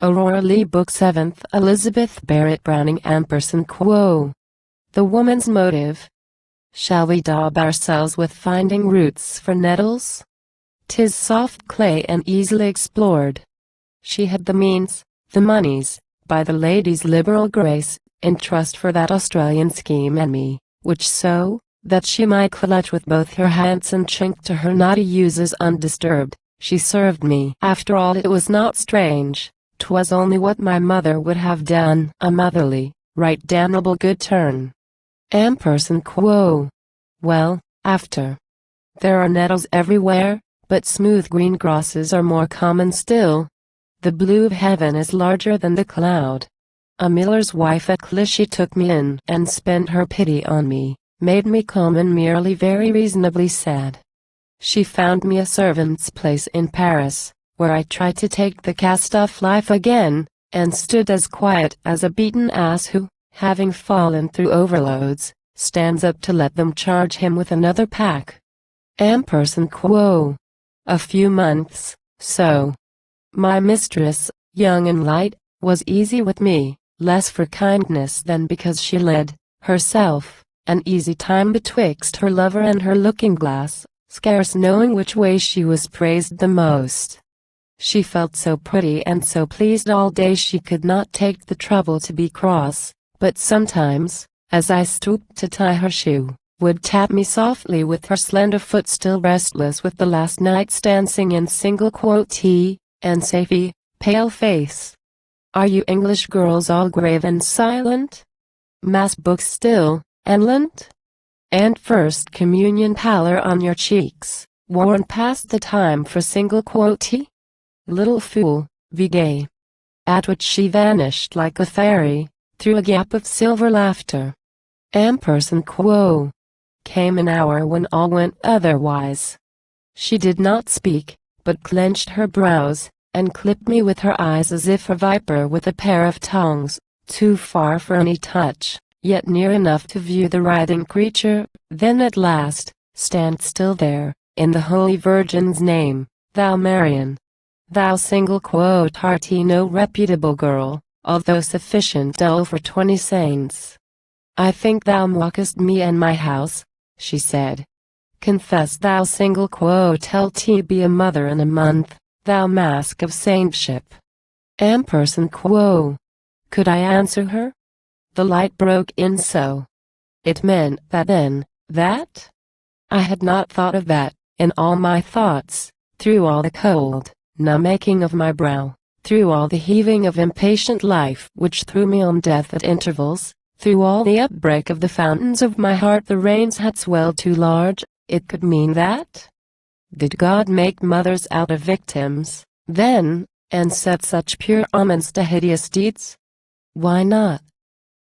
Aurora Leigh Book 7th Elizabeth Barrett Browning & Quo. The woman's motive. Shall we daub ourselves with finding roots for nettles? 'Tis soft clay and easily explored. She had the means, the monies, by the lady's liberal grace, in trust for that Australian scheme and me, which so, that she might clutch with both her hands and chink to her naughty uses undisturbed, she served me. After all, it was not strange. 'Twas only what my mother would have done, a motherly, right damnable good turn. Quo. Well, after. There are nettles everywhere, but smooth green grasses are more common still. The blue of heaven is larger than the cloud. A miller's wife at Clichy took me in and spent her pity on me, made me calm and merely very reasonably sad. She found me a servant's place in Paris, where I tried to take the cast-off life again, and stood as quiet as a beaten ass who, having fallen through overloads, stands up to let them charge him with another pack. Quo. A few months, so. My mistress, young and light, was easy with me, less for kindness than because she led, herself, an easy time betwixt her lover and her looking-glass, scarce knowing which way she was praised the most. She felt so pretty and so pleased all day she could not take the trouble to be cross, but sometimes, as I stooped to tie her shoe, would tap me softly with her slender foot still restless with the last night's dancing in single quote, and say, pale face. Are you English girls all grave and silent? Mass books still, and Lent? And First Communion pallor on your cheeks, worn past the time for single quote? Little fool, be gay. At which she vanished like a fairy, through a gap of silver laughter. Quo. Came an hour when all went otherwise. She did not speak, but clenched her brows, and clipped me with her eyes as if a viper with a pair of tongs, too far for any touch, yet near enough to view the writhing creature. Then at last, stand still there, in the Holy Virgin's name, thou Marian. Thou single quote hearty no reputable girl, although sufficient dull for 20 saints. I think thou mockest me and my house, she said. Confess thou single quote LT be a mother in a month, thou mask of saintship. Quo. Could I answer her? The light broke in so. It meant that then, that? I had not thought of that, in all my thoughts, through all the cold, numb aching of my brow, through all the heaving of impatient life which threw me on death at intervals, through all the upbreak of the fountains of my heart the rains had swelled too large. It could mean that? Did God make mothers out of victims, then, and set such pure omens to hideous deeds? Why not?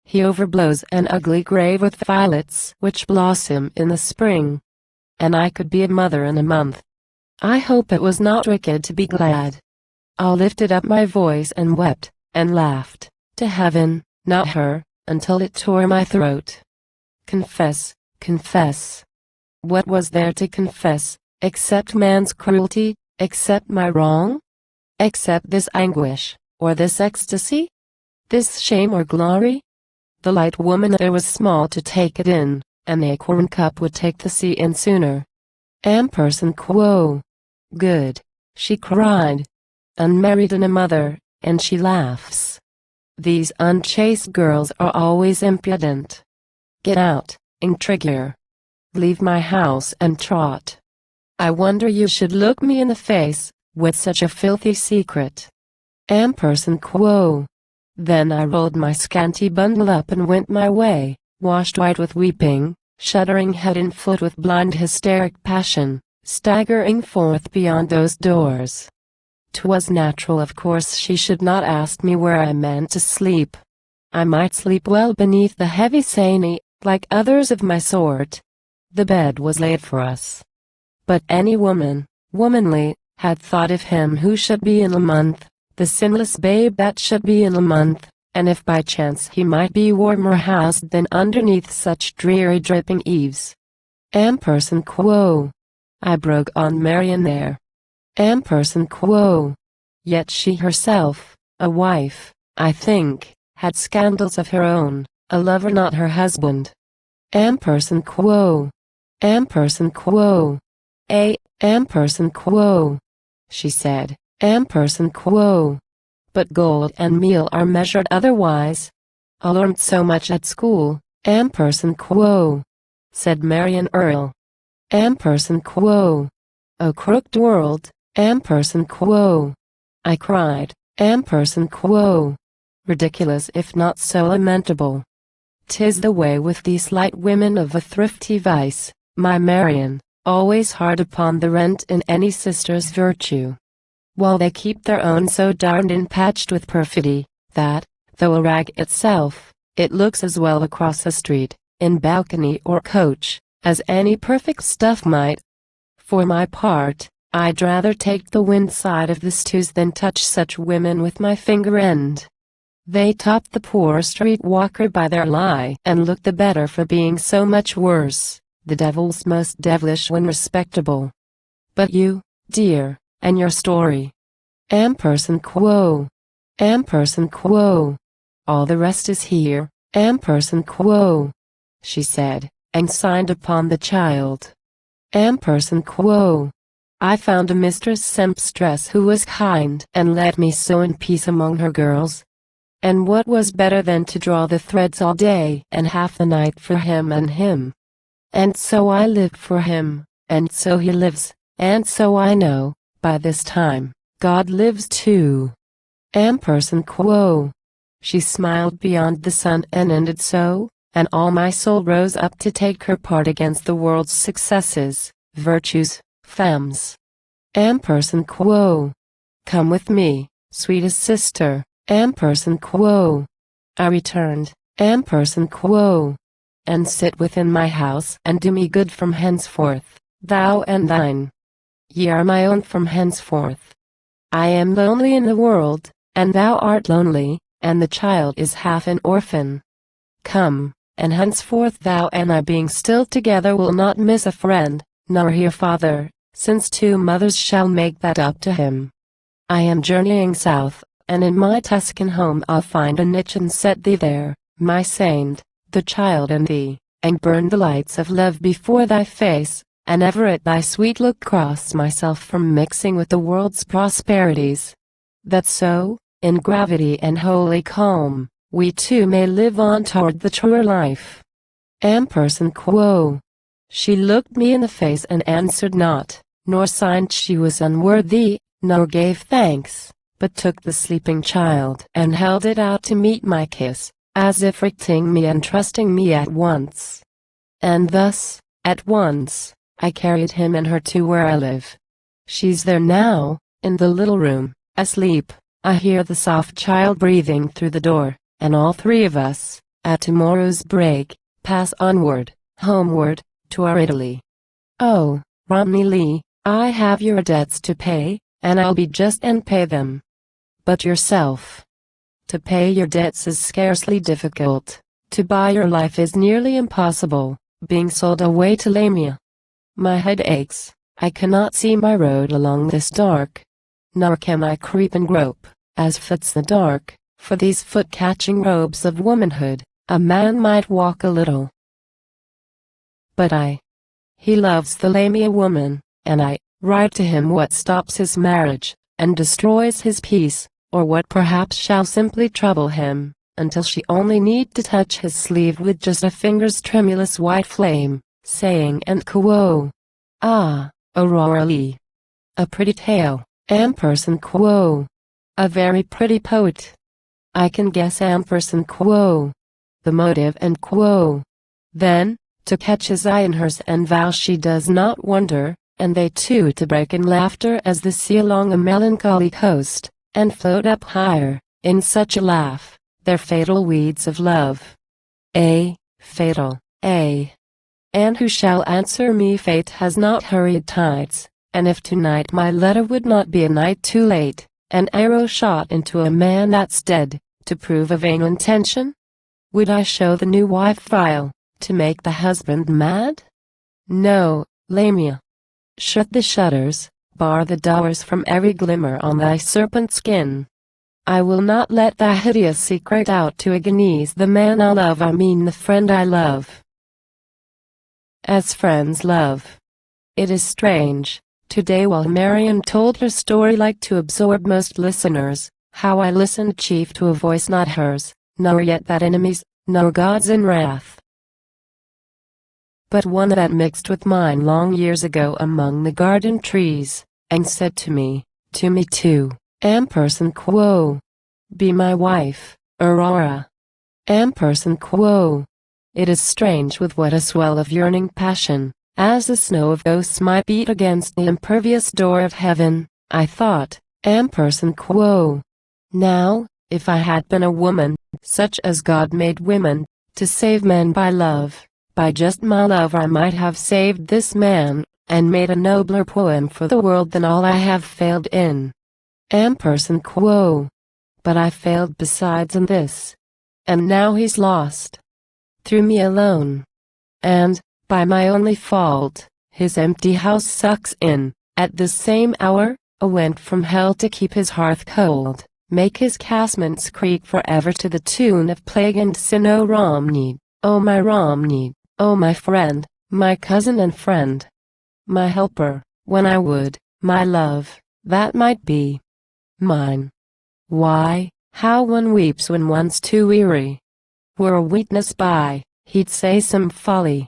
He overblows an ugly grave with violets which blossom in the spring. And I could be a mother in a month. I hope it was not wicked to be glad. I lifted up my voice and wept, and laughed, to heaven, not her, until it tore my throat. Confess, confess. What was there to confess, except man's cruelty, except my wrong? Except this anguish, or this ecstasy? This shame or glory? The light woman there was small to take it in, an acorn cup would take the sea in sooner. Quo. Good, she cried. Unmarried and a mother, and she laughs. These unchaste girls are always impudent. Get out, intriguer. Leave my house and trot. I wonder you should look me in the face, with such a filthy secret. Quo. Then I rolled my scanty bundle up and went my way, washed white with weeping, shuddering head and foot with blind hysteric passion, staggering forth beyond those doors. 'Twas natural of course she should not ask me where I meant to sleep. I might sleep well beneath the heavy sainey, like others of my sort. The bed was laid for us. But any woman, womanly, had thought of him who should be in a month, the sinless babe that should be in a month, and if by chance he might be warmer housed than underneath such dreary dripping eaves. Quo. I broke on Marian there. Quo. Yet she herself, A wife, I think, had scandals of her own, a lover not her husband. Ampersand quo. Ampersand quo. Ampersand quo. She said, ampersand quo. But gold and meal are measured otherwise. I learned so much at school, ampersand quo, said Marian Earl. Ampersand quo. O crooked world, ampersand quo. I cried, ampersand quo. Ridiculous if not so lamentable. 'Tis the way with these light women of a thrifty vice, my Marian, always hard upon the rent in any sister's virtue. While they keep their own so darned impatched with perfidy, that, though a rag itself, it looks as well across a street, in balcony or coach, as any perfect stuff might. For my part, I'd rather take the wind side of the stews than touch such women with my finger end. They top the poor street walker by their lie and look the better for being so much worse, the devil's most devilish when respectable. But you, dear, and your story. Ampersand quo. Ampersand quo. All the rest is here, ampersand quo, she said, and signed upon the child. Ampersand quo. I found a mistress sempstress who was kind and let me sew in peace among her girls. And what was better than to draw the threads all day and half the night for him and him? And so I lived for him, and so he lives, and so I know, by this time, God lives too. Ampersand quo. She smiled beyond the sun and ended so, and all my soul rose up to take her part against the world's successes, virtues, femmes. Ampersand quo. Come with me, sweetest sister, ampersand quo. I returned, ampersand quo. And sit within my house and do me good from henceforth, thou and thine. Ye are my own from henceforth. I am lonely in the world, and thou art lonely, and the child is half an orphan. Come, and henceforth thou and I being still together will not miss a friend, nor hear father, since two mothers shall make that up to him. I am journeying south, and in my Tuscan home I'll find a niche and set thee there, my saint, the child and thee, and burn the lights of love before thy face, and ever at thy sweet look cross myself from mixing with the world's prosperities. That so, in gravity and holy calm, we two may live on toward the truer life. Ampersand quo. She looked me in the face and answered not, nor signed she was unworthy, nor gave thanks, but took the sleeping child and held it out to meet my kiss, as if ricking me and trusting me at once. And thus, at once, I carried him and her to where I live. She's there now, in the little room, asleep. I hear the soft child breathing through the door, and all three of us, at tomorrow's break, pass onward, homeward, to our Italy. Oh, Romney Leigh, I have your debts to pay, and I'll be just and pay them. But yourself. To pay your debts is scarcely difficult. To buy your life is nearly impossible, being sold away to Lamia. My head aches, I cannot see my road along this dark. Nor can I creep and grope, as fits the dark, for these foot-catching robes of womanhood. A man might walk a little. But he loves the Lamia woman, and I write to him what stops his marriage, and destroys his peace, or what perhaps shall simply trouble him, until she only need to touch his sleeve with just a finger's tremulous white flame, saying and quo. Ah, Aurora Leigh. A pretty tale, ampersand quo. A very pretty poet. I can guess ampersand quo. The motive and quo. Then, to catch his eye in hers and vow she does not wonder, and they two to break in laughter as the sea along a melancholy coast, and float up higher, in such a laugh, their fatal weeds of love. Fatal, And who shall answer me? Fate has not hurried tides, and if tonight my letter would not be a night too late, an arrow shot into a man that's dead, to prove a vain intention? Would I show the new wife vile, to make the husband mad? No, Lamia. Shut the shutters, bar the doors from every glimmer on thy serpent skin. I will not let thy hideous secret out to agonize the man I love, I mean the friend I love. As friends love. It is strange, today while Marian told her story like to absorb most listeners, how I listened chief to a voice not hers, nor yet that enemies, nor gods in wrath, but one that mixed with mine long years ago among the garden trees, and said to me too, ampersand quo, be my wife, Aurora. Ampersand quo. It is strange with what a swell of yearning passion, as the snow of ghosts might beat against the impervious door of heaven, I thought, ampersand quo. Now, if I had been a woman, such as God made women, to save men by love, by just my love I might have saved this man, and made a nobler poem for the world than all I have failed in. Ampersand quo. But I failed besides in this. And now he's lost. Through me alone. And, by my only fault, his empty house sucks in, at this same hour, a wind from hell to keep his hearth cold, make his casements creak forever to the tune of plague and sin. O Romney, O my Romney, O my friend, my cousin and friend, my helper, when I would, my love, that might be mine. Why, how one weeps when one's too weary. Were a witness by, he'd say some folly.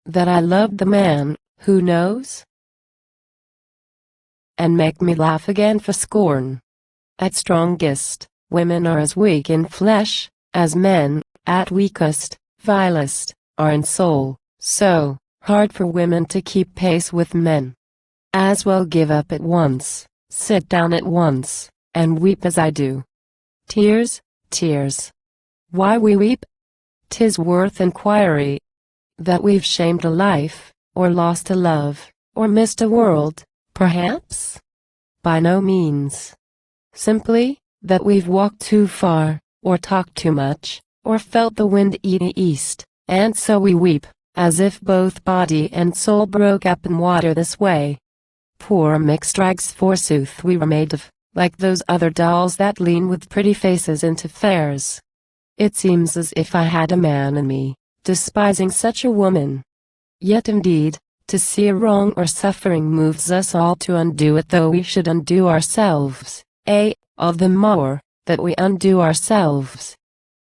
That I loved the man, who knows? And make me laugh again for scorn. At strongest, women are as weak in flesh, as men, at weakest, vilest, are in soul, so hard for women to keep pace with men. As well give up at once, sit down at once, and weep as I do. Tears, tears. Why we weep? 'Tis worth inquiry. That we've shamed a life, or lost a love, or missed a world, perhaps? By no means. Simply, that we've walked too far, or talked too much, or felt the wind east, and so we weep, as if both body and soul broke up in water this way. Poor mixed rags forsooth we were made of, like those other dolls that lean with pretty faces into fairs. It seems as if I had a man in me, despising such a woman. Yet indeed, to see a wrong or suffering moves us all to undo it, though we should undo ourselves, all the more, that we undo ourselves.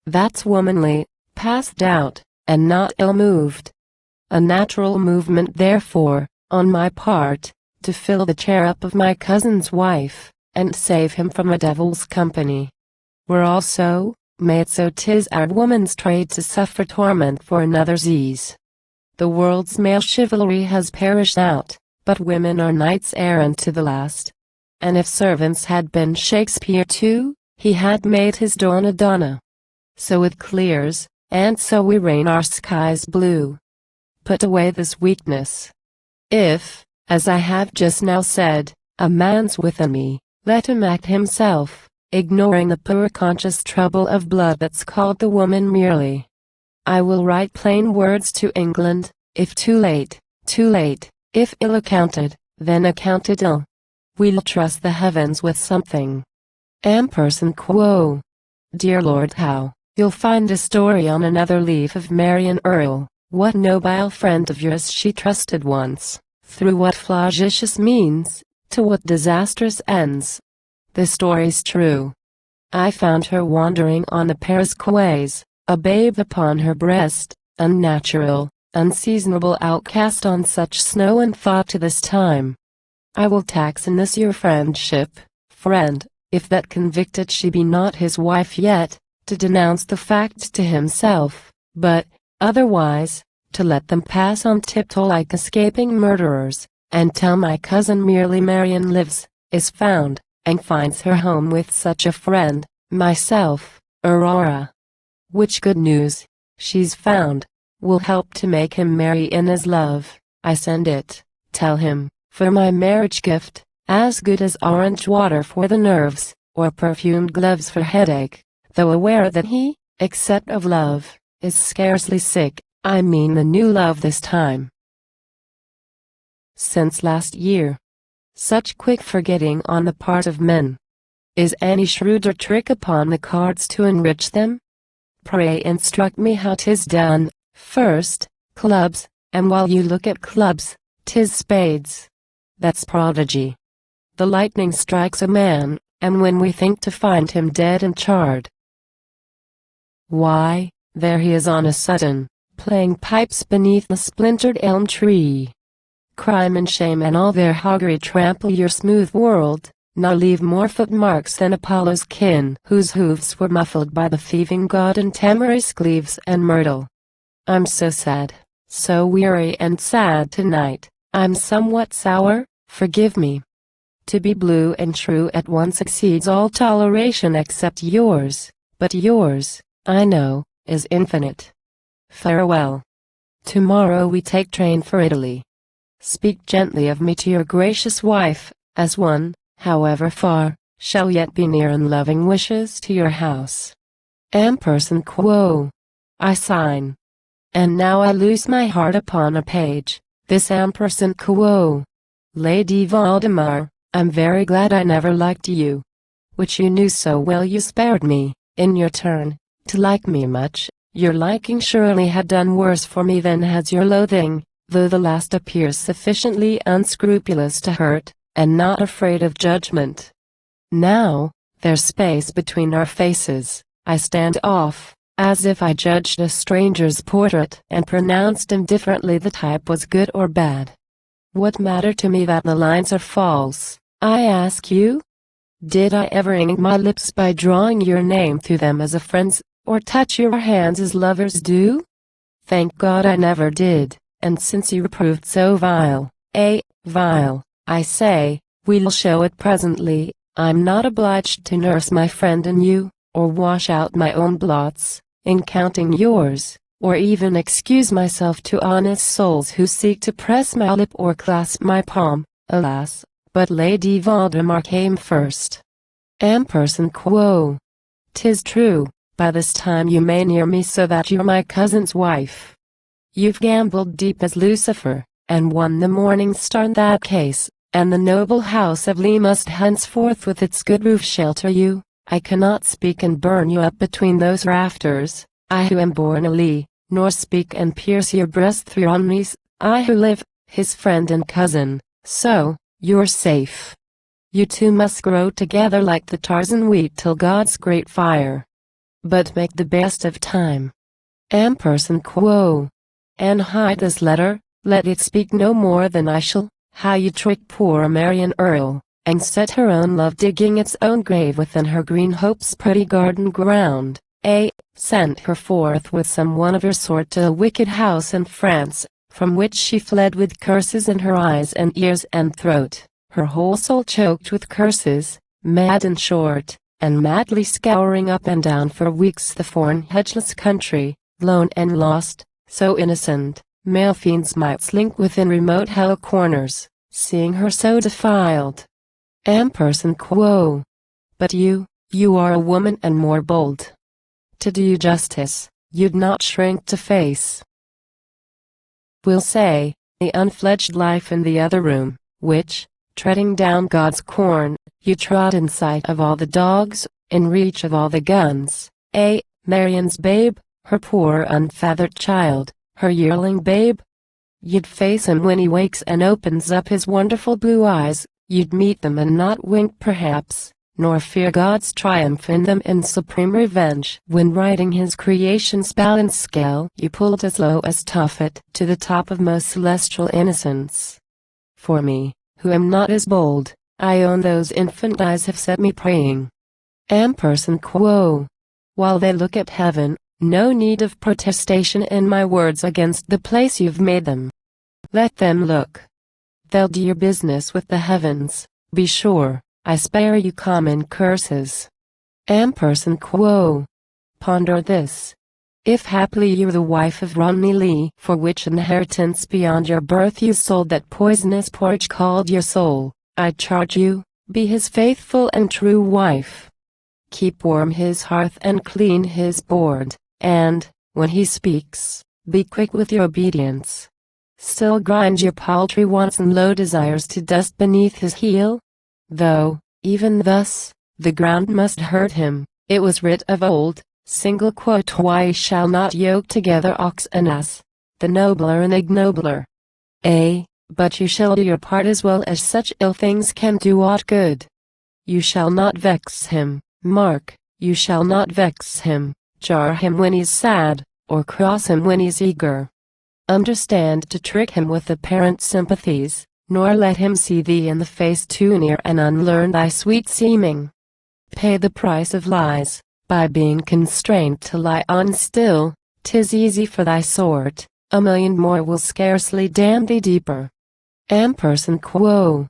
That's womanly, past doubt, and not ill-moved. A natural movement therefore, on my part, to fill the chair up of my cousin's wife, and save him from a devil's company. We're all so, made so 'tis our woman's trade to suffer torment for another's ease. The world's male chivalry has perished out, but women are knights errant to the last. And if servants had been Shakespeare too, he had made his Donna Donna. So it clears, and so we rain our skies blue. Put away this weakness. If, as I have just now said, a man's within me, let him act himself, ignoring the poor conscious trouble of blood that's called the woman merely. I will write plain words to England, if too late, if ill accounted, then accounted ill. We'll trust the heavens with something. Ampersand quo. Dear Lord, how, you'll find a story on another leaf of Marian Earl, what nobile friend of yours she trusted once, through what flagitious means, to what disastrous ends. The story's true. I found her wandering on the Paris quays, a babe upon her breast, unnatural, unseasonable outcast on such snow, and thought to this time, I will tax in this your friendship, friend, if that convicted she be not his wife yet, to denounce the facts to himself, but, otherwise, to let them pass on tiptoe like escaping murderers, and tell my cousin merely Marian lives, is found, and finds her home with such a friend, myself, Aurora. Which good news, she's found, will help to make him marry in his love. I send it, tell him, for my marriage gift, as good as orange water for the nerves, or perfumed gloves for headache, though aware that he, except of love, is scarcely sick, I mean the new love this time. Since last year. Such quick forgetting on the part of men. Is any shrewder trick upon the cards to enrich them? Pray instruct me how 'tis done. First, clubs, and while you look at clubs, 'tis spades. That's prodigy. The lightning strikes a man, and when we think to find him dead and charred, why, there he is on a sudden, playing pipes beneath the splintered elm tree. Crime and shame and all their hoggery trample your smooth world, now leave more footmarks than Apollo's kin, whose hoofs were muffled by the thieving god in tamarisk leaves and myrtle. I'm so sad, so weary and sad tonight, I'm somewhat sour, forgive me. To be blue and true at once exceeds all toleration except yours, but yours, I know, is infinite. Farewell. Tomorrow we take train for Italy. Speak gently of me to your gracious wife, as one, however far, shall yet be near in loving wishes to your house. Quo. I sign. And now I loose my heart upon a page, this quo. Lady Valdemar, I'm very glad I never liked you. Which you knew so well you spared me, in your turn, to like me much. Your liking surely had done worse for me than has your loathing, though the last appears sufficiently unscrupulous to hurt, and not afraid of judgment. Now, there's space between our faces, I stand off, as if I judged a stranger's portrait and pronounced indifferently the type was good or bad. What matter to me that the lines are false, I ask you? Did I ever ink my lips by drawing your name through them as a friend's, or touch your hands as lovers do? Thank God I never did, and since you proved so vile, I say, we'll show it presently. I'm not obliged to nurse my friend in you, or wash out my own blots, in counting yours, or even excuse myself to honest souls who seek to press my lip or clasp my palm. Alas, but Lady Valdemar came first. Quo. 'Tis true, by this time you may near me so that you're my cousin's wife. You've gambled deep as Lucifer, and won the morning star in that case, and the noble house of Leigh must henceforth with its good roof shelter you. I cannot speak and burn you up between those rafters, I who am born a Leigh, nor speak and pierce your breast through enemies, I who live, his friend and cousin, so, you're safe. You two must grow together like the Tarzan wheat till God's great fire. But make the best of time. Quo. And hide this letter, let it speak no more than I shall, how you trick poor Marian Earl, and set her own love digging its own grave within her green hope's pretty garden ground, sent her forth with some one of her sort to a wicked house in France, from which she fled with curses in her eyes and ears and throat, her whole soul choked with curses, mad in short, and madly scouring up and down for weeks the foreign hedgeless country, lone and lost, so innocent, male fiends might slink within remote hell corners, seeing her so defiled. Quo. But you are a woman and more bold. To do you justice, you'd not shrink to face, we'll say, the unfledged life in the other room, which, treading down God's corn, you trod in sight of all the dogs, in reach of all the guns, Marian's babe, her poor unfeathered child, her yearling babe. You'd face him when he wakes and opens up his wonderful blue eyes, you'd meet them and not wink perhaps, nor fear God's triumph in them in supreme revenge. When writing his creation's balance scale you pulled as low as Tophet to the top of most celestial innocence. For me, who am not as bold, I own those infant eyes have set me praying. Quo. While they look at heaven, no need of protestation in my words against the place you've made them. Let them look. They'll do your business with the heavens, be sure. I spare you common curses. Quo. Ponder this. If haply you're the wife of Romney Leigh, for which inheritance beyond your birth you sold that poisonous porridge called your soul, I charge you, be his faithful and true wife. Keep warm his hearth and clean his board, and, when he speaks, be quick with your obedience. Still grind your paltry wants and low desires to dust beneath his heel? Though, even thus, the ground must hurt him. It was writ of old, single quote, why shall not yoke together ox and ass, the nobler and ignobler. But you shall do your part as well as such ill things can do aught good. You shall not vex him, mark, you shall not vex him, jar him when he's sad, or cross him when he's eager. Understand to trick him with apparent sympathies, nor let him see thee in the face too near and unlearn thy sweet seeming. Pay the price of lies, by being constrained to lie on still. 'Tis easy for thy sort, a million more will scarcely damn thee deeper. Quo.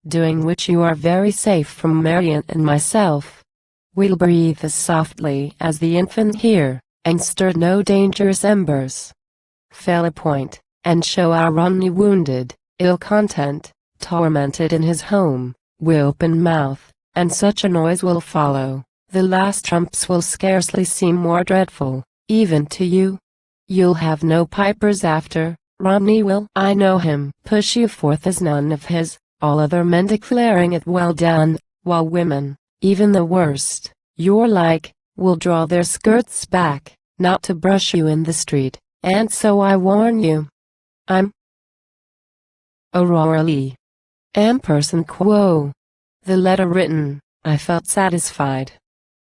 Doing which you are very safe from Marian and myself. We'll breathe as softly as the infant here, and stir no dangerous embers. Fell a point, and show our Romney wounded, ill content, tormented in his home, wi' open mouth, and such a noise will follow, the last trumps will scarcely seem more dreadful, even to you. You'll have no pipers after, Romney will, I know him, push you forth as none of his, all other men declaring it well done, while women, even the worst, your like, will draw their skirts back, not to brush you in the street, and so I warn you. I'm Aurora Leigh. Quo. The letter written, I felt satisfied.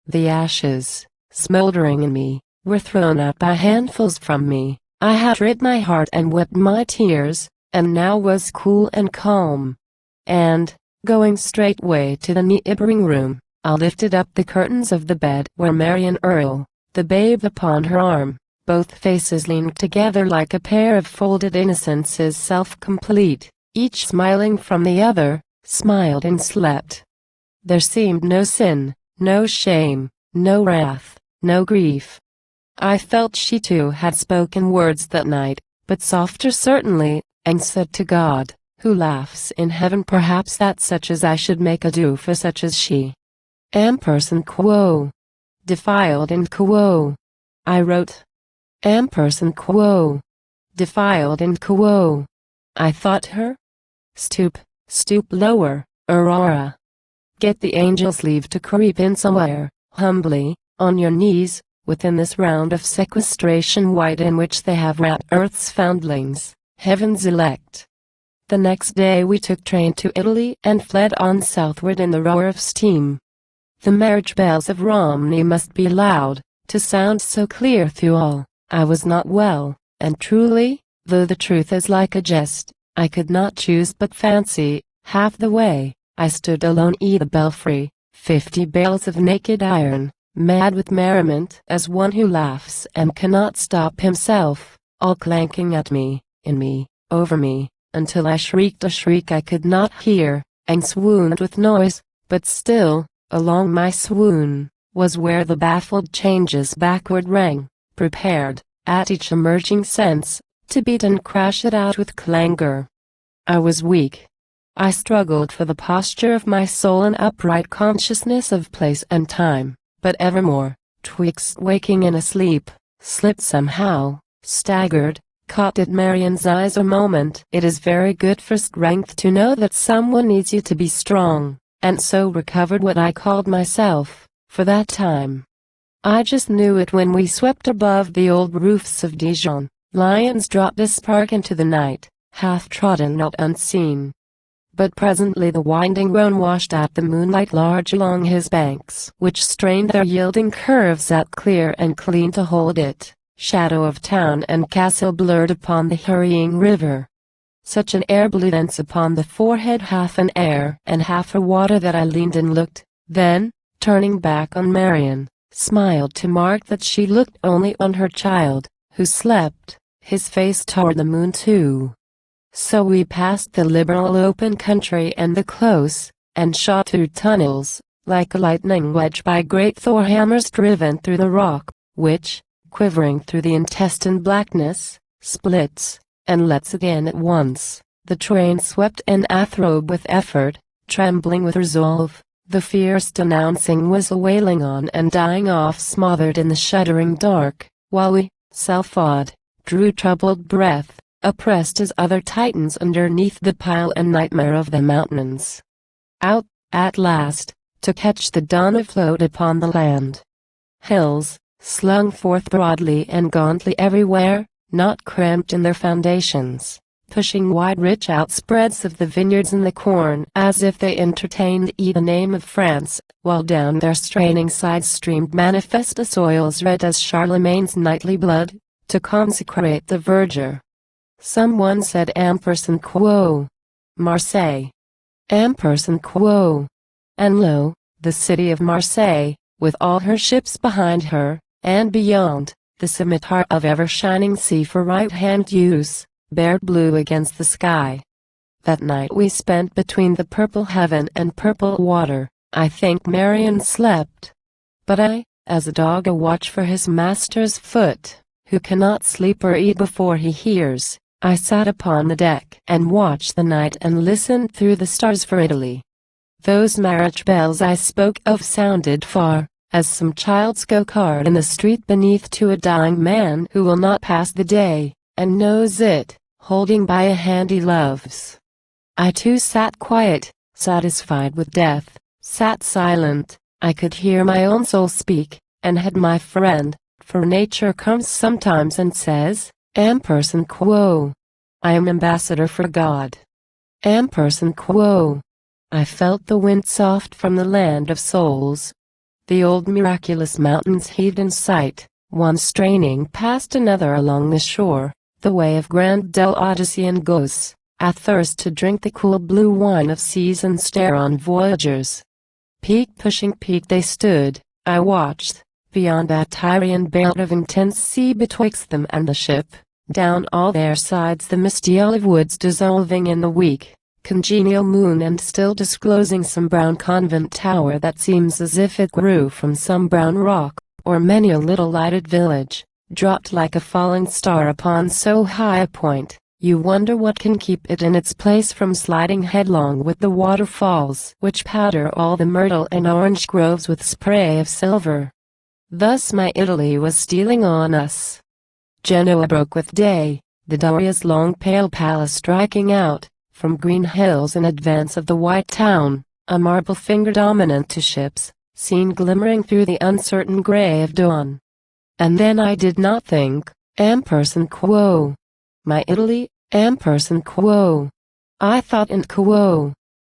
The ashes, smoldering in me, were thrown out by handfuls from me. I had writ my heart and wept my tears, and now was cool and calm. And, going straightway to the neighboring room, I lifted up the curtains of the bed where Marian Earl, the babe upon her arm, both faces leaned together like a pair of folded innocences self-complete, each smiling from the other, smiled and slept. There seemed no sin, no shame, no wrath, no grief. I felt she too had spoken words that night, but softer certainly, and said to God, who laughs in heaven perhaps that such as I should make ado for such as she. Quo. Defiled and quo. I wrote. Quo. Defiled and quo. I thought her. Stoop lower, Aurora. Get the angels leave to creep in somewhere, humbly, on your knees, within this round of sequestration white in which they have wrapped earth's foundlings, heaven's elect. The next day we took train to Italy and fled on southward in the roar of steam. The marriage bells of Romney must be loud, to sound so clear through all. I was not well, and truly, though the truth is like a jest, I could not choose but fancy, half the way, I stood alone i' the belfry, 50 bales of naked iron, mad with merriment as one who laughs and cannot stop himself, all clanking at me, in me, over me, until I shrieked a shriek I could not hear, and swooned with noise, but still, along my swoon, was where the baffled changes backward rang, prepared, at each emerging sense, to beat and crash it out with clangor. I was weak. I struggled for the posture of my soul and upright consciousness of place and time, but evermore, twixt waking and asleep, slipped somehow, staggered, caught at Marian's eyes a moment. It is very good for strength to know that someone needs you to be strong, and so recovered what I called myself, for that time. I just knew it when we swept above the old roofs of Dijon. Lions dropped a spark into the night, half-trodden not unseen. But presently the winding Rhone washed out the moonlight large along his banks, which strained their yielding curves out clear and clean to hold it, shadow of town and castle blurred upon the hurrying river. Such an air blew thence upon the forehead, half an air and half a water, that I leaned and looked, then, turning back on Marian, smiled to mark that she looked only on her child, who slept, his face toward the moon too. So we passed the liberal open country and the close, and shot through tunnels, like a lightning wedge by great Thor hammers driven through the rock, which, quivering through the intestine blackness, splits, and lets it in at once. The train swept in athrobe with effort, trembling with resolve, the fierce denouncing whistle wailing on and dying off smothered in the shuddering dark, while we, self-awed, drew troubled breath, oppressed as other titans underneath the pile and nightmare of the mountains. Out, at last, to catch the dawn afloat upon the land. Hills, slung forth broadly and gauntly everywhere, not cramped in their foundations, pushing wide rich outspreads of the vineyards and the corn as if they entertained the name of France, while down their straining sides streamed manifest soils red as Charlemagne's knightly blood, to consecrate the verdure. Someone said quo, Marseille. Quo. And lo, the city of Marseille, with all her ships behind her, and beyond, the scimitar of ever-shining sea for right-hand use, bared blue against the sky. That night we spent between the purple heaven and purple water. I think Marion slept. But I, as a dog a watch for his master's foot, who cannot sleep or eat before he hears, I sat upon the deck and watched the night and listened through the stars for Italy. Those marriage bells I spoke of sounded far, as some child's go-cart in the street beneath to a dying man who will not pass the day, and knows it, holding by a hand he loves. I too sat quiet, satisfied with death, sat silent. I could hear my own soul speak, and had my friend, for nature comes sometimes and says, quo. I am ambassador for God. Quo. I felt the wind soft from the land of souls. The old miraculous mountains heaved in sight, one straining past another along the shore, the way of grand Del Odyssey and Gauss, athirst to drink the cool blue wine of seas and stare on voyagers. Peak pushing peak they stood, I watched, beyond that Tyrian belt of intense sea betwixt them and the ship, down all their sides the misty olive woods dissolving in the weak, congenial moon and still disclosing some brown convent tower that seems as if it grew from some brown rock, or many a little lighted village, dropped like a falling star upon so high a point, you wonder what can keep it in its place from sliding headlong with the waterfalls which powder all the myrtle and orange groves with spray of silver. Thus my Italy was stealing on us. Genoa broke with day, the Doria's long pale palace striking out, from green hills in advance of the white town, a marble finger dominant to ships, seen glimmering through the uncertain gray of dawn. And then I did not think, quo. My Italy, quo. I thought in quo.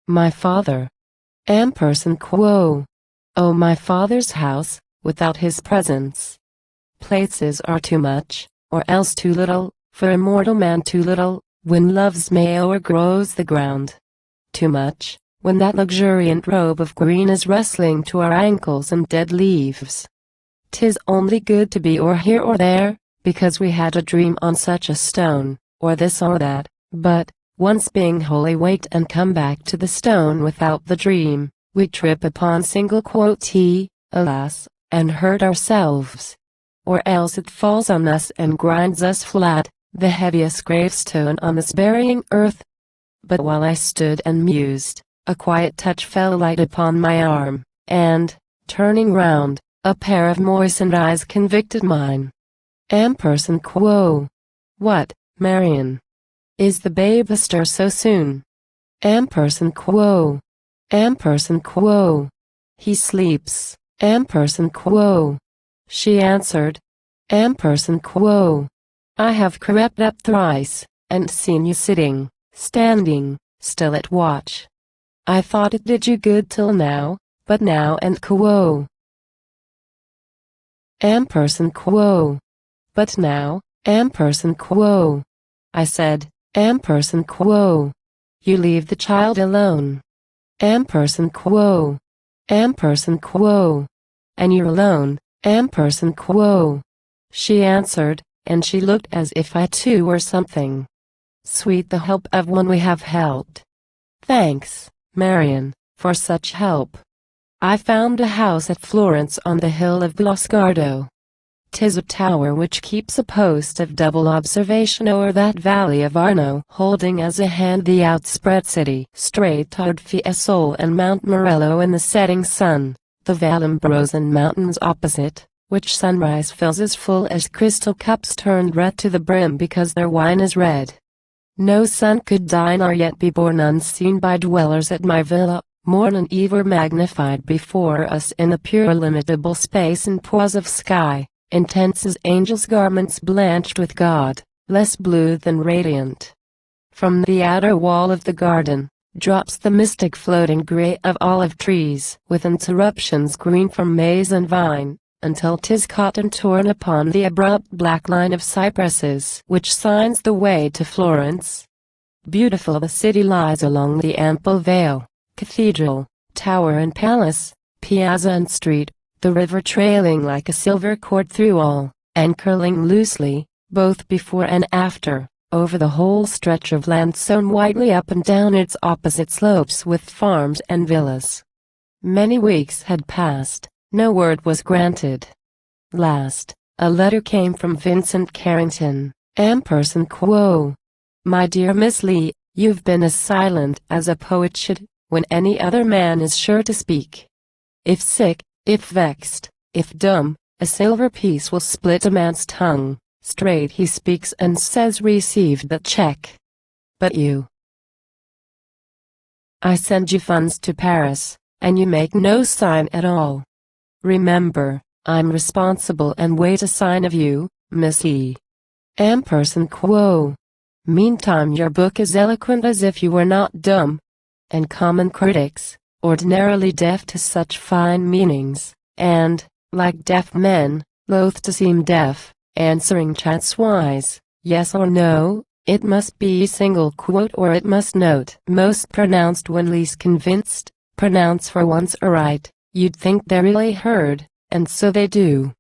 My father. Quo. Oh, my father's house, without his presence. Places are too much, or else too little, for a mortal man too little, when love's May o'ergrows the ground. Too much, when that luxuriant robe of green is rustling to our ankles and dead leaves. 'Tis only good to be or here or there, because we had a dream on such a stone, or this or that, but, once being wholly waked and come back to the stone without the dream, we trip upon single quote, alas, and hurt ourselves. Or else it falls on us and grinds us flat, the heaviest gravestone on this burying earth. But while I stood and mused, a quiet touch fell light upon my arm, and, turning round, a pair of moistened eyes convicted mine. Quo. What, Marion? Is the babe astir so soon? Quo. Quo. He sleeps. Quo. She answered. Quo. I have crept up thrice, and seen you sitting, standing, still at watch. I thought it did you good till now, but now quo. Quo. But now, quo. I said, quo. You leave the child alone. Quo. Quo. And you're alone, quo. She answered, and she looked as if I too were something. Sweet the help of one we have helped. Thanks, Marion, for such help. I found a house at Florence on the hill of Bloscardo. 'Tis a tower which keeps a post of double observation o'er that valley of Arno, holding as a hand the outspread city straight toward Fiesole and Mount Morello in the setting sun, the Vallombrosan mountains opposite, which sunrise fills as full as crystal cups turned red to the brim because their wine is red. No sun could dine or yet be born unseen by dwellers at my villa, Morn and eve were magnified before us in the pure illimitable space and pause of sky, intense as angels' garments blanched with God, less blue than radiant. From the outer wall of the garden drops the mystic floating gray of olive trees, with interruptions green from maize and vine, until 'tis caught and torn upon the abrupt black line of cypresses which signs the way to Florence. Beautiful the city lies along the ample vale, cathedral, tower and palace, piazza and street, the river trailing like a silver cord through all, and curling loosely, both before and after, over the whole stretch of land sown whitely up and down its opposite slopes with farms and villas. Many weeks had passed, no word was granted. Last, a letter came from Vincent Carrington, Quo. My dear Miss Leigh, you've been as silent as a poet should, when any other man is sure to speak. If sick, if vexed, if dumb, a silver piece will split a man's tongue. Straight he speaks and says received the check. But you. I send you funds to Paris, and you make no sign at all. Remember, I'm responsible and wait a sign of you, Miss E. Quo. Meantime your book is eloquent as if you were not dumb. And common critics, ordinarily deaf to such fine meanings, and, like deaf men, loath to seem deaf, answering chance-wise, yes or no, it must be single quote or it must note most pronounced when least convinced, pronounce for once aright, you'd think they really heard, and so they do.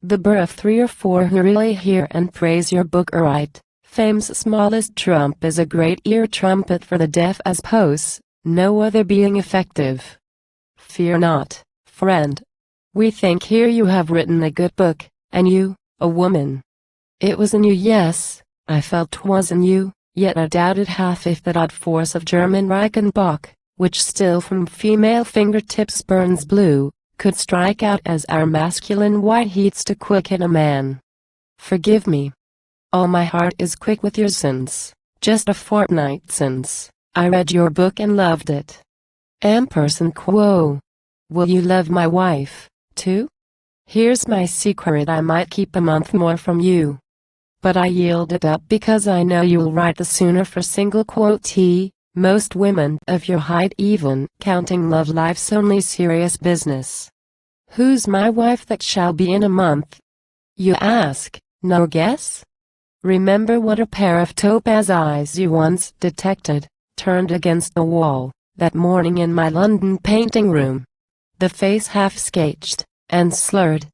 The burr of 3 or 4 who really hear and praise your book aright. Fame's smallest trump is a great ear trumpet for the deaf as pose, no other being effective. Fear not, friend. We think here you have written a good book, and you, a woman. It was in you, yes, I felt 'twas in you, yet I doubted half if that odd force of German Reichenbach, which still from female fingertips burns blue, could strike out as our masculine white heats to quicken a man. Forgive me. All my heart is quick with your since, just a fortnight since, I read your book and loved it. Quo. Will you love my wife, too? Here's my secret I might keep a month more from you. But I yield it up because I know you'll write the sooner for single quote T. Most women of your height even counting love life's only serious business. Who's my wife that shall be in a month? You ask, no guess? Remember what a pair of topaz eyes you once detected, turned against the wall, that morning in my London painting room. The face half sketched, and slurred.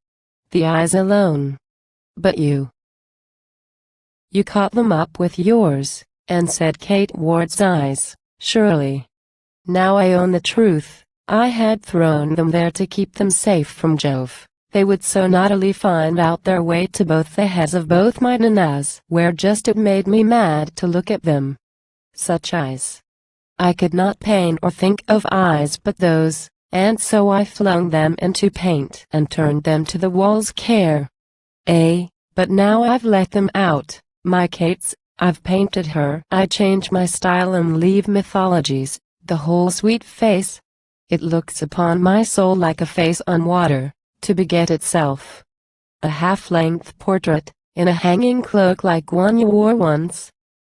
The eyes alone. But you caught them up with yours, and said Kate Ward's eyes, surely. Now I own the truth, I had thrown them there to keep them safe from Jove. They would so naughtily find out their way to both the heads of both my nanas, where just it made me mad to look at them. Such eyes. I could not paint or think of eyes but those, and so I flung them into paint and turned them to the wall's care. But now I've let them out, my Kate's, I've painted her. I change my style and leave mythologies, the whole sweet face. It looks upon my soul like a face on water, to beget itself. A half-length portrait, in a hanging cloak like one you wore once.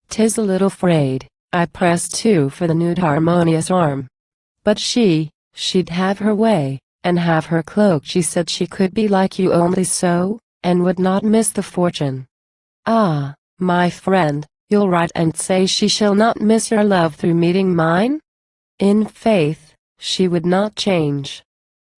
'Tis a little frayed, I pressed too for the nude harmonious arm. But she'd have her way, and have her cloak. She said she could be like you only so, and would not miss the fortune. Ah, my friend, you'll write and say she shall not miss your love through meeting mine? In faith, she would not change.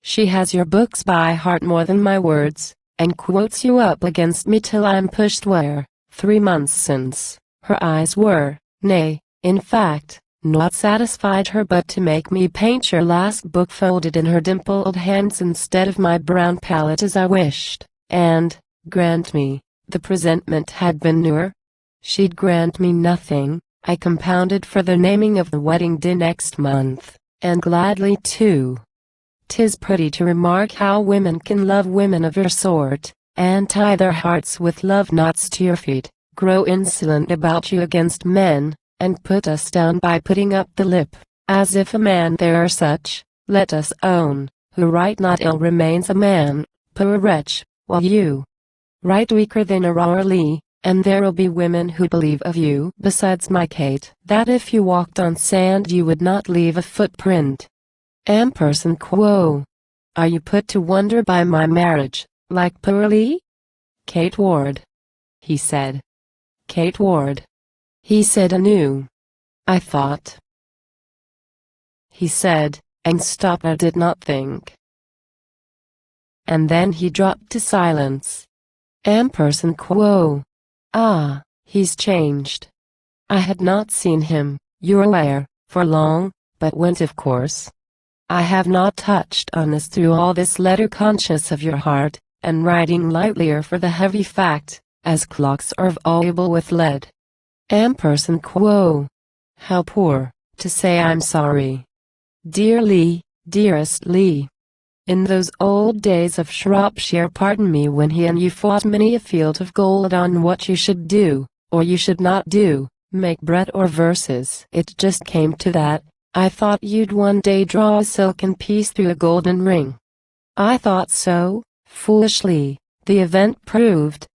She has your books by heart more than my words, and quotes you up against me till I'm pushed where, 3 months since, her eyes were, nay, in fact, not satisfied her but to make me paint your last book folded in her dimpled hands instead of my brown palette as I wished, and, grant me, the presentment had been newer. She'd grant me nothing, I compounded for the naming of the wedding day next month, and gladly too. 'Tis pretty to remark how women can love women of your sort, and tie their hearts with love knots to your feet, grow insolent about you against men, and put us down by putting up the lip, As if a man there are such, let us own, who write not ill remains a man, poor wretch, while you write weaker than Aurora Leigh, and there will be women who believe of you besides my Kate, that if you walked on sand you would not leave a footprint. Ampersand quo. Are you put to wonder by my marriage, like poor Leigh? Kate Ward. He said. Kate Ward. He said anew. I thought. He said, and stopped. I did not think. And then he dropped to silence. Ampersand quo. Ah, he's changed. I had not seen him, you're aware, for long, but went of course. I have not touched on this through all this letter, conscious of your heart, and writing lightlier for the heavy fact, as clocks are voluble with lead. Ampersand quo. How poor, to say I'm sorry. Dear Leigh, dearest Leigh. In those old days of Shropshire, pardon me, when he and you fought many a field of gold on what you should do, or you should not do, make bread or verses, it just came to that, I thought you'd one day draw a silken piece through a golden ring. I thought so, foolishly, the event proved.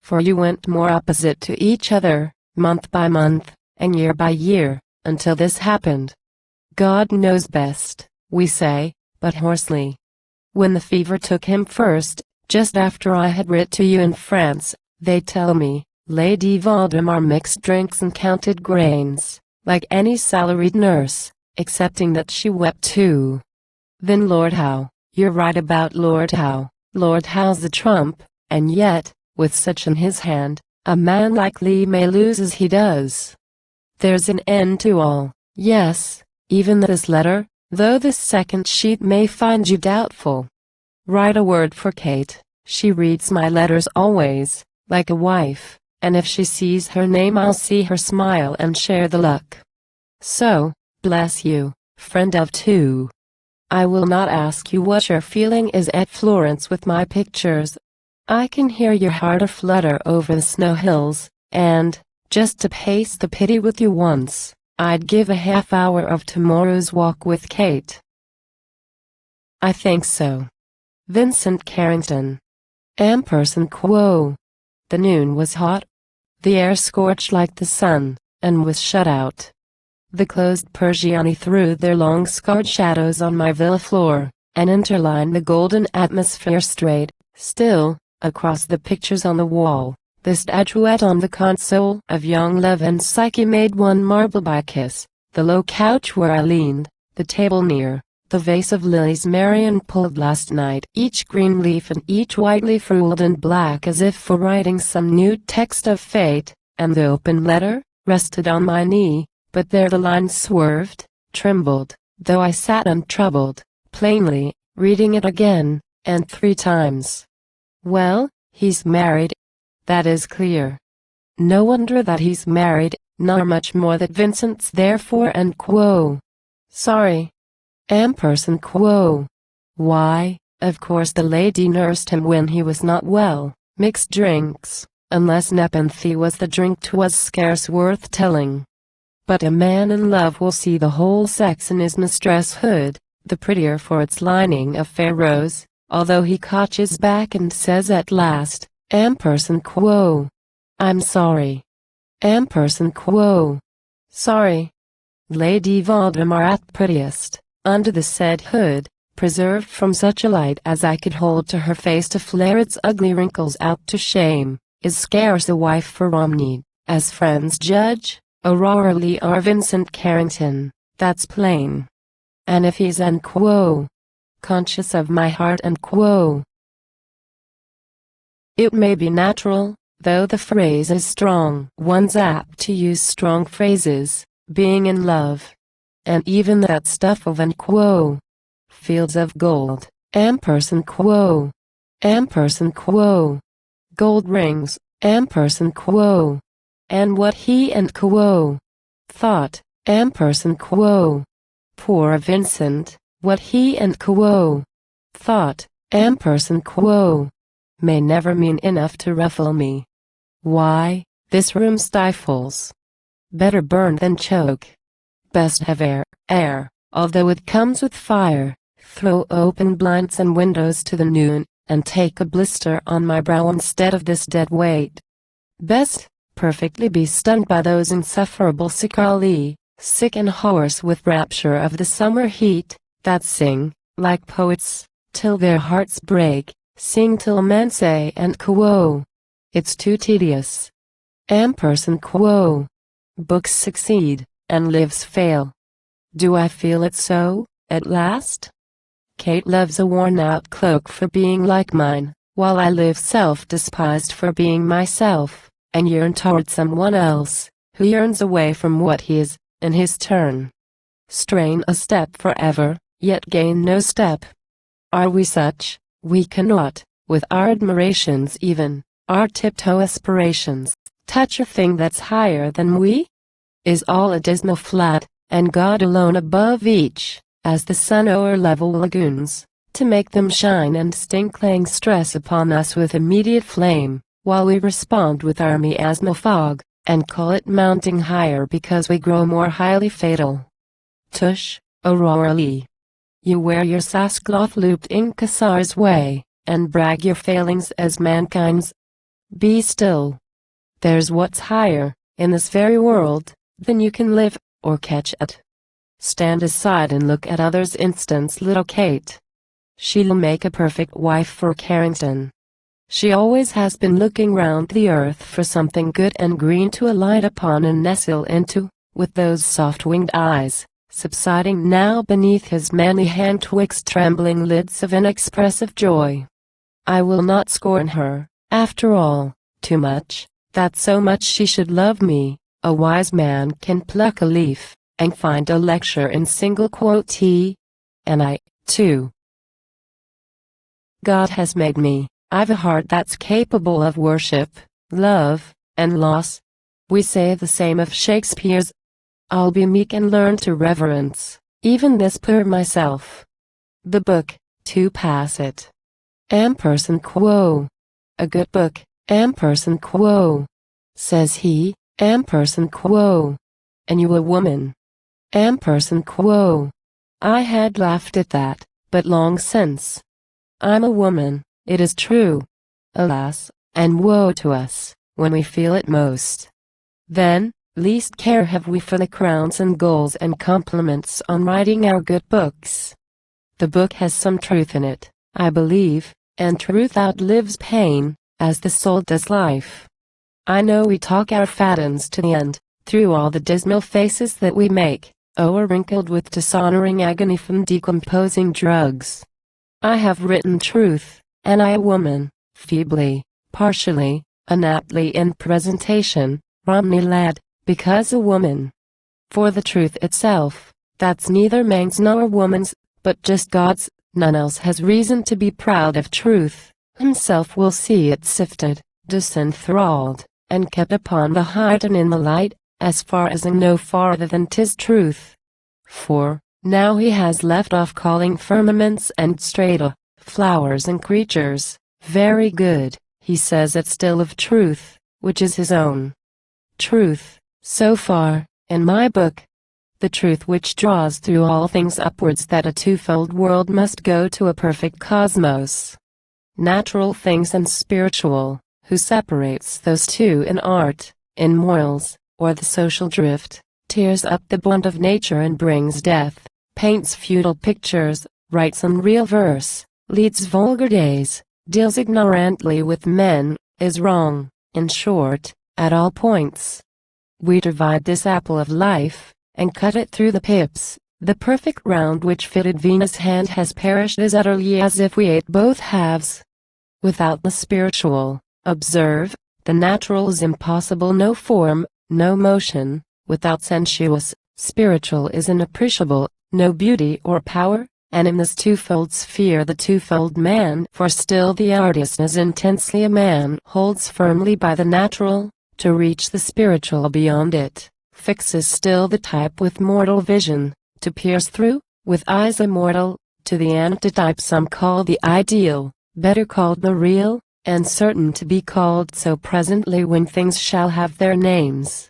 For you went more opposite to each other, month by month, and year by year, until this happened. God knows best, we say, but hoarsely. When the fever took him first, just after I had writ to you in France, they tell me, Lady Valdemar mixed drinks and counted grains, like any salaried nurse, excepting that she wept too. Then Lord Howe, you're right about Lord Howe. Lord Howe's a trump, and yet, with such in his hand, a man like Leigh may lose as he does. There's an end to all, yes, even this letter, though this second sheet may find you doubtful. Write a word for Kate, she reads my letters always, like a wife, and if she sees her name I'll see her smile and share the luck. So, bless you, friend of two. I will not ask you what your feeling is at Florence with my pictures. I can hear your heart a flutter over the snow hills, and, just to pace the pity with you once, I'd give a half hour of tomorrow's walk with Kate. I think so. Vincent Carrington. Ampersand quo. The noon was hot. The air scorched like the sun, and was shut out. The closed Persiani threw their long scarred shadows on my villa floor, and interlined the golden atmosphere straight, still, across the pictures on the wall. The statuette on the console of young Love and Psyche made one marble by kiss, the low couch where I leaned, the table near, the vase of lilies Marian pulled last night, each green leaf and each white leaf ruled and black as if for writing some new text of fate, and the open letter, rested on my knee, but there the lines swerved, trembled, though I sat untroubled, plainly, reading it again, and 3 times. Well, he's married. That is clear. No wonder that he's married, nor much more that Vincent's therefore and quo. Sorry. Ampersand quo. Why, of course the lady nursed him when he was not well, mixed drinks, unless nepenthe was the drink 'twas scarce worth telling. But a man in love will see the whole sex in his mistress' hood, the prettier for its lining of fair rose, although he couches back and says at last, Ampersand quo. I'm sorry. Ampersand quo. Sorry. Lady Valdemar at prettiest, under the said hood, preserved from such a light as I could hold to her face to flare its ugly wrinkles out to shame, is scarce a wife for Romney, as friends judge, Aurora Leigh or Vincent Carrington, that's plain. And if he's an quo, conscious of my heart and quo, it may be natural, though the phrase is strong. One's apt to use strong phrases, being in love. And even that stuff of an quo. Fields of gold, Ampersand quo. Ampersand quo. Gold rings, Ampersand quo. And what he and quo thought, Ampersand quo. Poor Vincent, what he and quo thought, Ampersand quo, may never mean enough to ruffle me. Why, this room stifles. Better burn than choke. Best have air, although it comes with fire. Throw open blinds and windows to the noon, and take a blister on my brow instead of this dead weight. Best, perfectly be stunned by those insufferable Leigh, sick and hoarse with rapture of the summer heat, that sing, like poets, till their hearts break, sing till men say and quo, it's too tedious. Quo. Books succeed, and lives fail. Do I feel it so, at last? Kate loves a worn-out cloak for being like mine, while I live self-despised for being myself, and yearn toward someone else, who yearns away from what he is, in his turn. Strain a step forever, yet gain no step. Are we such? We cannot, with our admirations even, our tiptoe aspirations, touch a thing that's higher than we? Is all a dismal flat, and God alone above each, as the sun o'er level lagoons, to make them shine and stink, laying stress upon us with immediate flame, while we respond with our miasmal fog, and call it mounting higher because we grow more highly fatal. Tush, Aurora Leigh. You wear your sackcloth looped in Caesar's way, and brag your failings as mankind's. Be still. There's what's higher, in this very world, than you can live, or catch at. Stand aside and look at others' instance, little Kate. She'll make a perfect wife for Carrington. She always has been looking round the earth for something good and green to alight upon and nestle into, with those soft-winged eyes, subsiding now beneath his manly hand twixt trembling lids of inexpressive joy. I will not scorn her, after all, too much, that so much she should love me. A wise man can pluck a leaf, and find a lecture in single quote. And I, too. God has made me. I've a heart that's capable of worship, love, and loss. We say the same of Shakespeare's. I'll be meek and learn to reverence, even this poor myself. The book, to pass it. Quo. A good book, quo. Says he, quo. And you a woman. Quo. I had laughed at that, but long since. I'm a woman, it is true. Alas, and woe to us, when we feel it most. Then, least care have we for the crowns and goals and compliments on writing our good books. The book has some truth in it, I believe, and truth outlives pain, as the soul does life. I know we talk our fat-ends to the end, through all the dismal faces that we make, o'er-wrinkled with dishonoring agony from decomposing drugs. I have written truth, and I a woman, feebly, partially, inaptly in presentation, Romney lad, because a woman. For the truth itself, that's neither man's nor woman's, but just God's. None else has reason to be proud of truth. Himself will see it sifted, disenthralled, and kept upon the height and in the light, as far as and no farther than 'tis truth. For, now he has left off calling firmaments and strata, flowers and creatures, very good, he says it still of truth, which is his own. Truth, so far, in my book. The truth which draws through all things upwards that a twofold world must go to a perfect cosmos. Natural things and spiritual, who separates those two in art, in morals, or the social drift, tears up the bond of nature and brings death, paints futile pictures, writes unreal verse, leads vulgar days, deals ignorantly with men, is wrong, in short, at all points. We divide this apple of life, and cut it through the pips. The perfect round which fitted Venus' hand has perished as utterly as if we ate both halves. Without the spiritual, observe, the natural is impossible, no form, no motion. Without sensuous, spiritual is inappreciable, no beauty or power, and in this twofold sphere the twofold man, for still the artist as intensely a man holds firmly by the natural, to reach the spiritual beyond it, fixes still the type with mortal vision, to pierce through, with eyes immortal, to the antitype some call the ideal, better called the real, and certain to be called so presently when things shall have their names.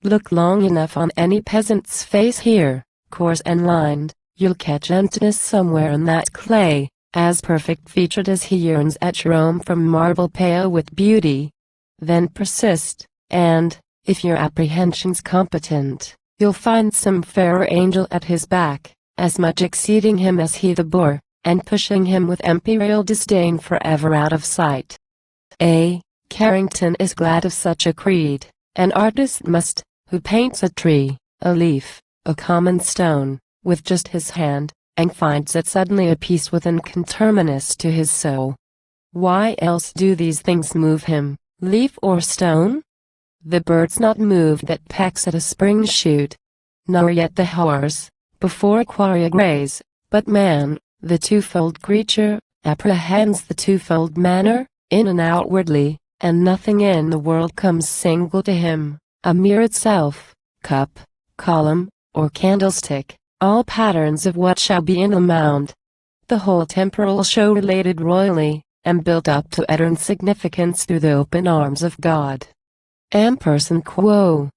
Look long enough on any peasant's face here, coarse and lined, you'll catch emptiness somewhere in that clay, as perfect-featured as he yearns at Rome from marble pale with beauty. Then persist, and, if your apprehension's competent, you'll find some fairer angel at his back, as much exceeding him as he the boor, and pushing him with imperial disdain forever out of sight. A. Carrington is glad of such a creed. An artist must, who paints a tree, a leaf, a common stone, with just his hand, and finds it suddenly a piece within conterminous to his soul. Why else do these things move him, leaf or stone? The bird's not moved that pecks at a spring shoot, nor yet the horse, before a quarry graze, but man, the twofold creature, apprehends the twofold manner, in and outwardly, and nothing in the world comes single to him, a mere itself, cup, column, or candlestick, all patterns of what shall be in the mound. The whole temporal show related royally, and built up to eternal significance through the open arms of God. Ampersand quo.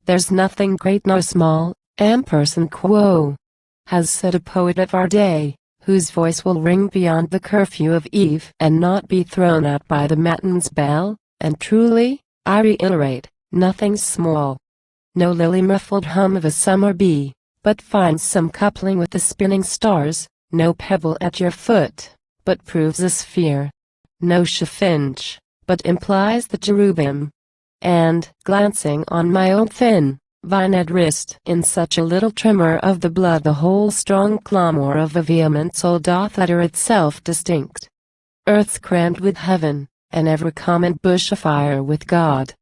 There's nothing great nor small, ampersand quo, has said a poet of our day, whose voice will ring beyond the curfew of eve and not be thrown out by the matins bell, and truly, I reiterate, nothing's small. No lily-muffled hum of a summer bee, but finds some coupling with the spinning stars, no pebble at your foot, but proves a sphere. No chaffinch, but implies the cherubim. And, glancing on my own thin, vined wrist, in such a little tremor of the blood the whole strong clamor of a vehement soul doth utter itself distinct. Earth's crammed with heaven, and every common bush afire with God.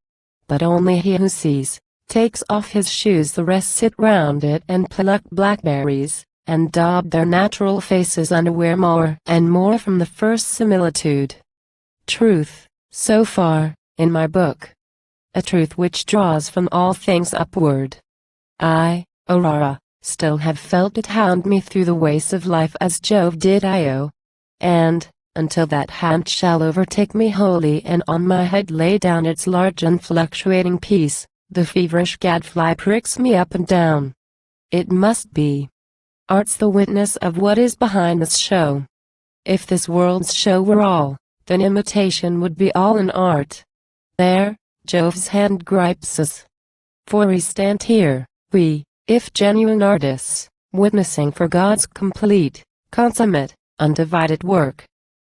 But only he who sees, takes off his shoes, the rest sit round it and pluck blackberries, and daub their natural faces unaware more and more from the first similitude. Truth, so far, in my book. A truth which draws from all things upward. I, Aurora, still have felt it hound me through the wastes of life as Jove did Io. And, until that hand shall overtake me wholly and on my head lay down its large unfluctuating peace, the feverish gadfly pricks me up and down. It must be. Art's the witness of what is behind this show. If this world's show were all, then imitation would be all in art. There, Jove's hand gripes us. For we stand here, we, if genuine artists, witnessing for God's complete, consummate, undivided work.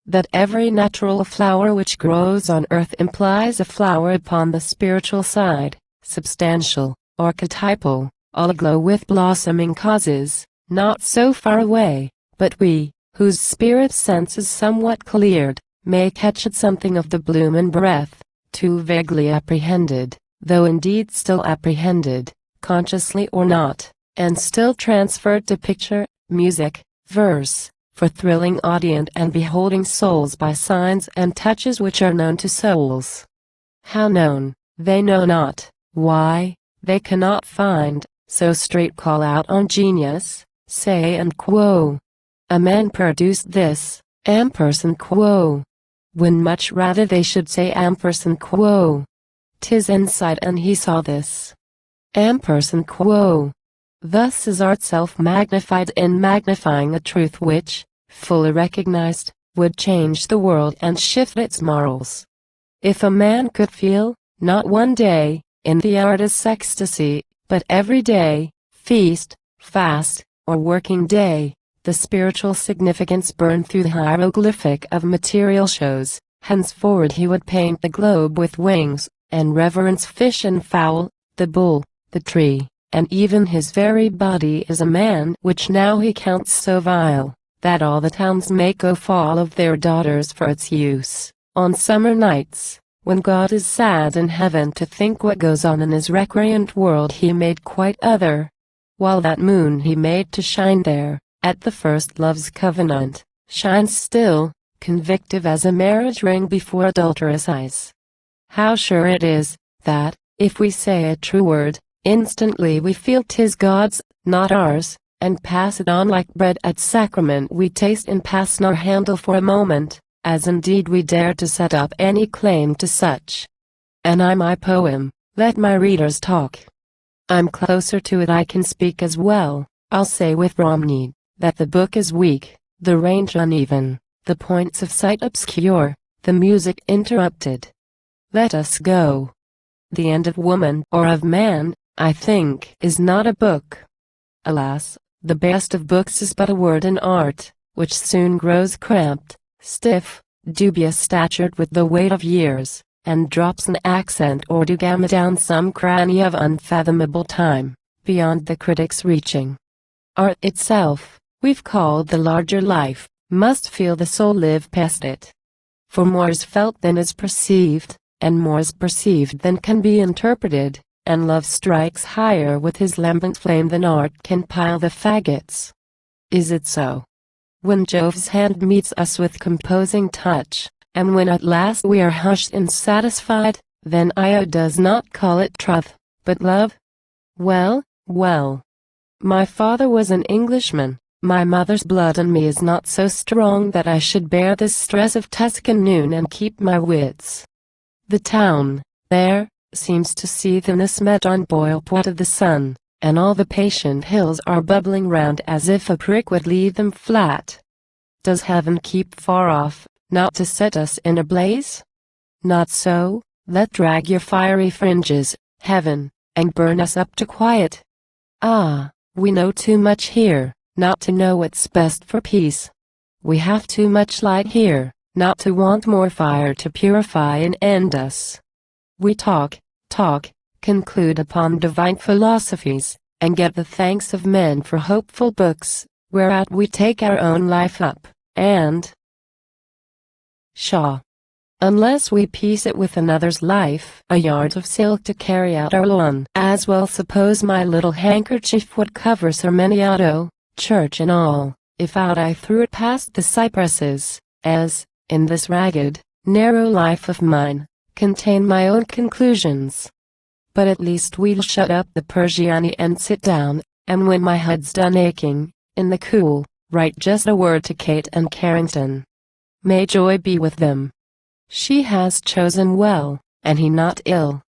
That every natural flower which grows on earth implies a flower upon the spiritual side, substantial, archetypal, all aglow with blossoming causes, not so far away, but we, whose spirit sense is somewhat cleared, may catch at something of the bloom and breath, too vaguely apprehended, though indeed still apprehended, consciously or not, and still transferred to picture, music, verse, for thrilling audient and beholding souls by signs and touches which are known to souls. How known, they know not, why, they cannot find, so straight call out on genius, say and quo. A man produced this, ampersand quo. When much rather they should say ampersand quo. 'Tis insight and he saw this. Ampersand quo. Thus is art self-magnified in magnifying a truth which, fully recognized, would change the world and shift its morals. If a man could feel, not one day, in the artist's ecstasy, but every day, feast, fast, or working day, the spiritual significance burned through the hieroglyphic of material shows, henceforward he would paint the globe with wings, and reverence fish and fowl, the bull, the tree, and even his very body as a man which now he counts so vile, that all the towns make go fall of their daughters for its use, on summer nights, when God is sad in heaven to think what goes on in his recreant world he made quite other, while that moon he made to shine there, at the first love's covenant, shines still, convictive as a marriage ring before adulterous eyes. How sure it is, that, if we say a true word, instantly we feel 'tis God's, not ours, and pass it on like bread at sacrament we taste and pass nor handle for a moment, as indeed we dare to set up any claim to such. And I my poem, let my readers talk. I'm closer to it, I can speak as well. I'll say with Romney, that the book is weak, the range uneven, the points of sight obscure, the music interrupted. Let us go. The end of woman or of man, I think, is not a book. Alas, the best of books is but a word in art, which soon grows cramped, stiff, dubious-statured with the weight of years, and drops an accent or two gamma down some cranny of unfathomable time, beyond the critic's reaching. Art itself, we've called the larger life, must feel the soul live past it. For more is felt than is perceived, and more is perceived than can be interpreted, and love strikes higher with his lambent flame than art can pile the faggots. Is it so? When Jove's hand meets us with composing touch, and when at last we are hushed and satisfied, then Io does not call it truth, but love? Well, well. My father was an Englishman, my mother's blood in me is not so strong that I should bear this stress of Tuscan noon and keep my wits. The town, there, seems to seethe in this met-on boil pot of the sun, and all the patient hills are bubbling round as if a prick would leave them flat. Does heaven keep far off, not to set us in a blaze? Not so, let drag your fiery fringes, heaven, and burn us up to quiet. Ah, we know too much here, not to know what's best for peace. We have too much light here, not to want more fire to purify and end us. We talk, conclude upon divine philosophies, and get the thanks of men for hopeful books, whereat we take our own life up, and pshaw! Unless we piece it with another's life, a yard of silk to carry out our lawn, as well suppose my little handkerchief would cover Sir Meniato, church and all, if out I threw it past the cypresses, as, in this ragged, narrow life of mine, contain my own conclusions. But at least we'll shut up the Persiani and sit down, and when my head's done aching, in the cool, write just a word to Kate and Carrington. May joy be with them. She has chosen well, and he not ill.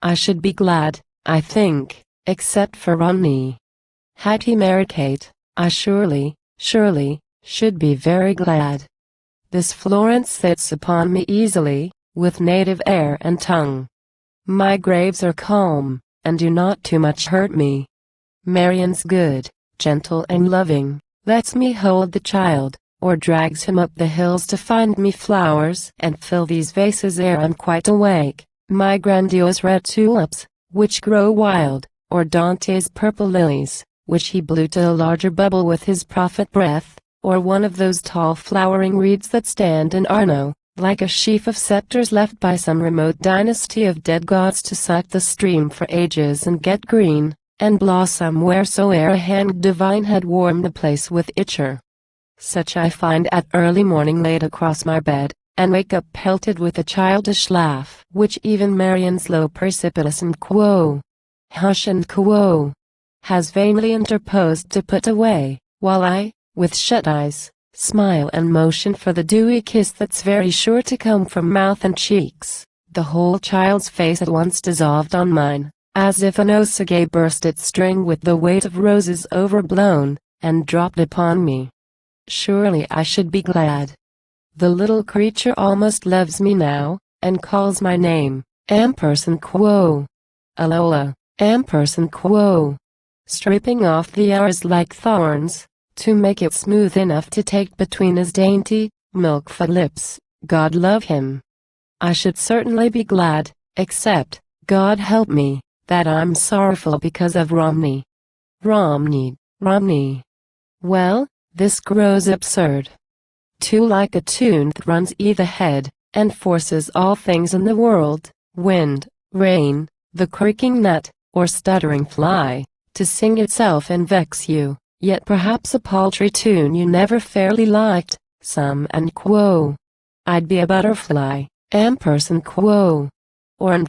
I should be glad, I think, except for Romney. Had he married Kate, I surely, should be very glad. This Florence sits upon me easily, with native air and tongue. My graves are calm, and do not too much hurt me. Marian's good, gentle and loving, lets me hold the child, or drags him up the hills to find me flowers and fill these vases ere I'm quite awake, my grandiose red tulips, which grow wild, or Dante's purple lilies, which he blew to a larger bubble with his prophet breath, or one of those tall flowering reeds that stand in Arno, like a sheaf of scepters left by some remote dynasty of dead gods to suck the stream for ages and get green, and blossom wheresoe'er a hand divine had warmed the place with ichor. Such I find at early morning laid across my bed, and wake up pelted with a childish laugh which even Marian's low precipitous and hush and has vainly interposed to put away, while I, with shut eyes, smile and motion for the dewy kiss that's very sure to come from mouth and cheeks. The whole child's face at once dissolved on mine, as if an osage burst its string with the weight of roses overblown, and dropped upon me. Surely I should be glad. The little creature almost loves me now, and calls my name, Alola, stripping off the hours like thorns, to make it smooth enough to take between his dainty, milk-fed lips. God love him. I should certainly be glad, except, God help me, that I'm sorrowful because of Romney. Romney. Well, this grows absurd. Too like a tune that runs i' head, and forces all things in the world, wind, rain, the creaking nut, or stuttering fly, to sing itself and vex you, yet perhaps a paltry tune you never fairly liked, and I'd be a butterfly, or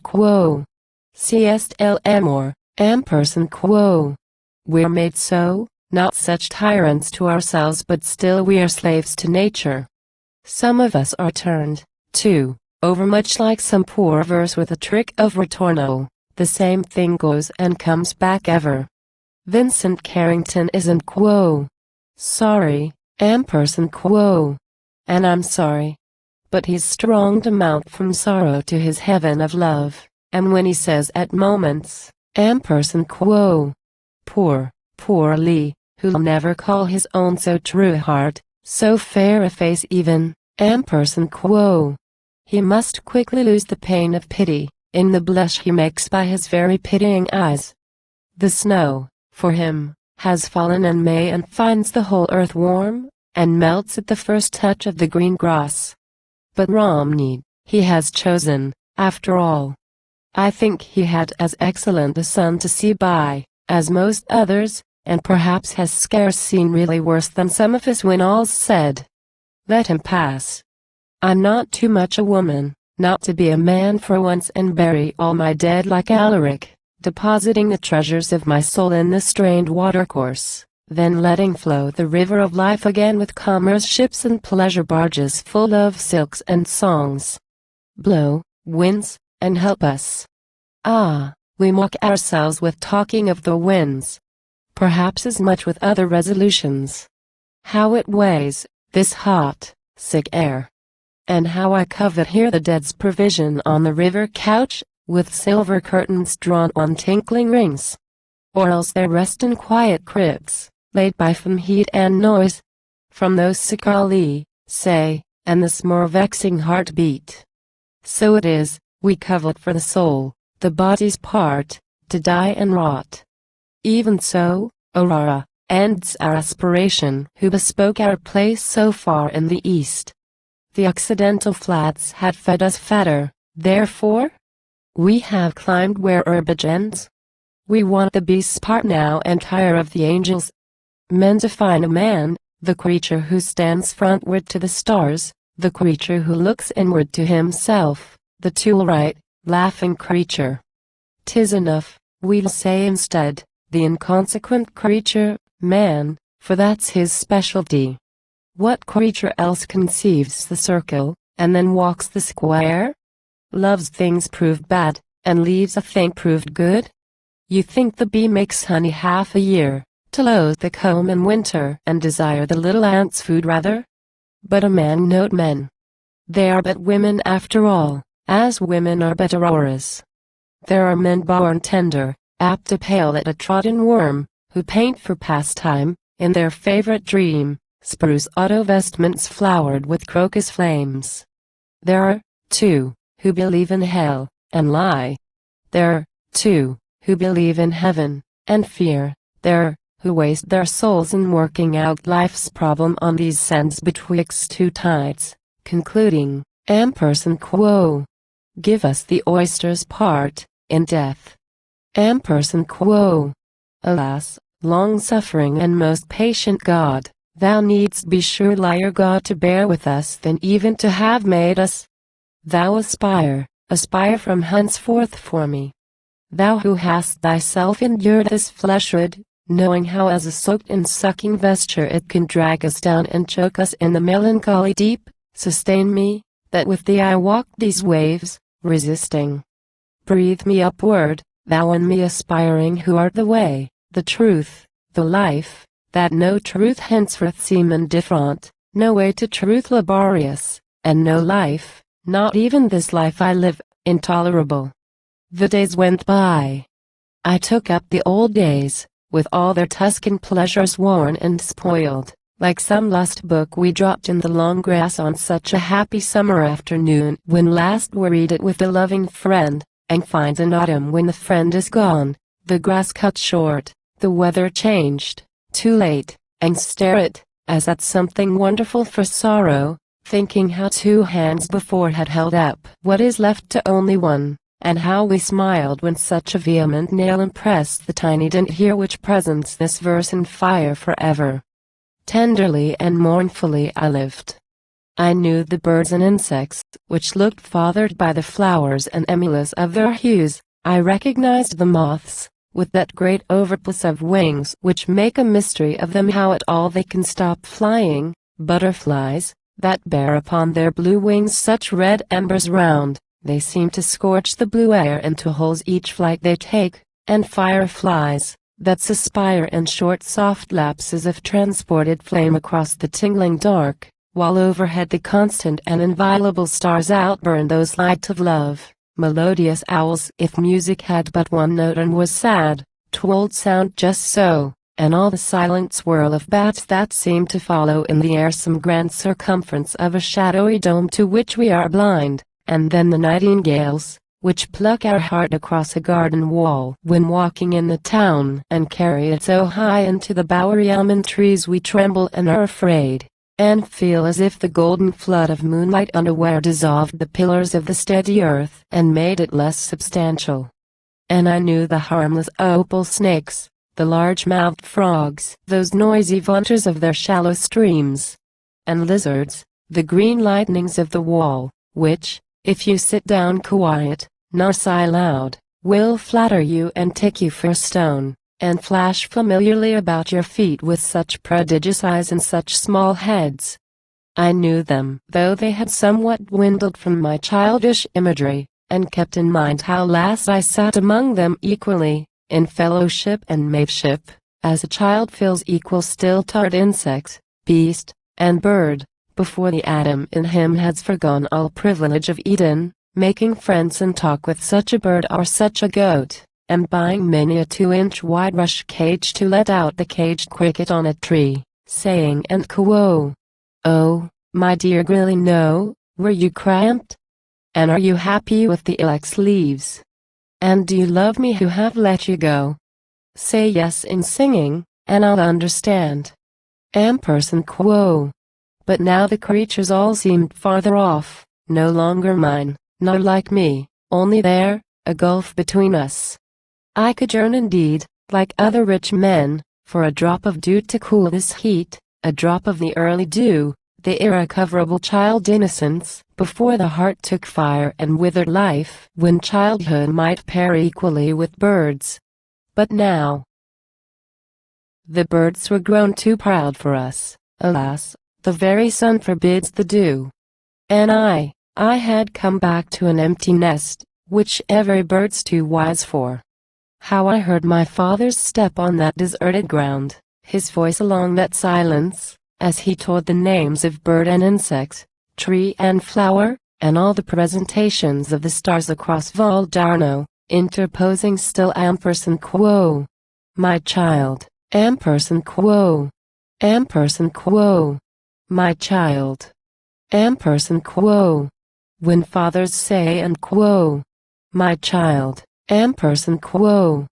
We're made so, not such tyrants to ourselves, but still we are slaves to nature. Some of us are turned, too, overmuch like some poor verse with a trick of ritorno, the same thing goes and comes back ever. Vincent Carrington isn't quo. Sorry, quo. And I'm sorry. But he's strong to mount from sorrow to his heaven of love, and when he says at moments, quo. Poor Leigh, who'll never call his own so true a heart, so fair a face even, quo. He must quickly lose the pain of pity, in the blush he makes by his very pitying eyes. The snow, for him, has fallen in May and finds the whole earth warm, and melts at the first touch of the green grass. But Romney, he has chosen, after all. I think he had as excellent a sun to see by, as most others, and perhaps has scarce seen really worse than some of us when all's said. Let him pass. I'm not too much a woman, not to be a man for once and bury all my dead like Alaric, depositing the treasures of my soul in the strained watercourse, then letting flow the river of life again with commerce ships and pleasure barges full of silks and songs. Blow, winds, and help us. Ah, we mock ourselves with talking of the winds. Perhaps as much with other resolutions. How it weighs, this hot, sick air. And how I covet here the dead's provision on the river couch, with silver curtains drawn on tinkling rings. Or else they rest in quiet cribs, laid by from heat and noise. From those sick Leigh, say, and this more vexing heartbeat. So it is, we covet for the soul, the body's part, to die and rot. Even so, Aurora, ends our aspiration who bespoke our place so far in the east. The Occidental flats had fed us fatter, therefore? We have climbed where herbage ends. We want the beast's part now and tire of the angels. Men define a man, the creature who stands frontward to the stars, the creature who looks inward to himself, the tool-right, laughing creature. 'Tis enough, we'll say instead, the inconsequent creature, man, for that's his specialty. What creature else conceives the circle, and then walks the square? Loves things proved bad, and leaves a thing proved good? You think the bee makes honey half a year, to loathe the comb in winter and desire the little ant's food rather? But a man note men. They are but women after all, as women are but Auroras. There are men born tender, apt to pale at a trodden worm, who paint for pastime, in their favorite dream, spruce auto vestments flowered with crocus flames. There are, too, who believe in hell, and lie. There are, too, who believe in heaven, and fear. There are, who waste their souls in working out life's problem on these sands betwixt two tides, concluding, quo. Give us the oyster's part, in death. Quo. Alas, long-suffering and most patient God, thou needst be sure liar God to bear with us than even to have made us. Thou aspire from henceforth for me. Thou who hast thyself endured this fleshhood, knowing how as a soaked and sucking vesture it can drag us down and choke us in the melancholy deep, sustain me, that with thee I walk these waves, resisting. Breathe me upward, thou in me aspiring who art the way, the truth, the life, that no truth henceforth seem indifferent, no way to truth laborious, and no life, not even this life I live, intolerable. The days went by. I took up the old days, with all their Tuscan pleasures worn and spoiled, like some lost book we dropped in the long grass on such a happy summer afternoon when last we read it with a loving friend, and find in autumn when the friend is gone, the grass cut short, the weather changed, too late, and stare it, as at something wonderful for sorrow, thinking how two hands before had held up what is left to only one, and how we smiled when such a vehement nail impressed the tiny dent here which presents this verse in fire forever. Tenderly and mournfully I lived. I knew the birds and insects, which looked fathered by the flowers and emulous of their hues. I recognized the moths, with that great overplus of wings which make a mystery of them how at all they can stop flying, butterflies, that bear upon their blue wings such red embers round, They seem to scorch the blue air into holes each flight they take, and fireflies, that suspire in short soft lapses of transported flame across the tingling dark, while overhead the constant and inviolable stars outburn those lights of love. Melodious owls, if music had but one note and was sad, 'twould sound just so, and all the silent swirl of bats that seem to follow in the air some grand circumference of a shadowy dome to which we are blind, and then the nightingales, which pluck our heart across a garden wall when walking in the town and carry it so high into the bowery almond trees we tremble and are afraid, and feel as if the golden flood of moonlight unaware dissolved the pillars of the steady earth and made it less substantial. And I knew the harmless opal snakes, the large-mouthed frogs, those noisy vaunters of their shallow streams, and lizards, the green lightnings of the wall, which, if you sit down quiet, nor sigh loud, will flatter you and take you for a stone, and flash familiarly about your feet with such prodigious eyes and such small heads. I knew them, though they had somewhat dwindled from my childish imagery, and kept in mind how last I sat among them equally, in fellowship and mateship, as a child feels equal still toward insect, beast, and bird, before the Adam in him has forgone all privilege of Eden, making friends and talk with such a bird or such a goat, and buying many a 2-inch wide rush cage to let out the caged cricket on a tree, saying and quo, "Oh, my dear Grilly, no, were you cramped? And are you happy with the ilex leaves? And do you love me who have let you go? Say yes in singing, and I'll understand." Ampersand quo. But now the creatures all seemed farther off, no longer mine, nor like me, only there, a gulf between us. I could yearn indeed, like other rich men, for a drop of dew to cool this heat, a drop of the early dew, the irrecoverable child innocence, before the heart took fire and withered life, when childhood might pair equally with birds. But now, the birds were grown too proud for us, alas, the very sun forbids the dew. And I had come back to an empty nest, which every bird's too wise for. How I heard my father's step on that deserted ground, his voice along that silence, as he told the names of bird and insect, tree and flower, and all the presentations of the stars across Val d'Arno, interposing still ampersand quo. My child, ampersand quo. Ampersand quo. My child. Ampersand quo. When fathers say and quo. My child, ampersand quo.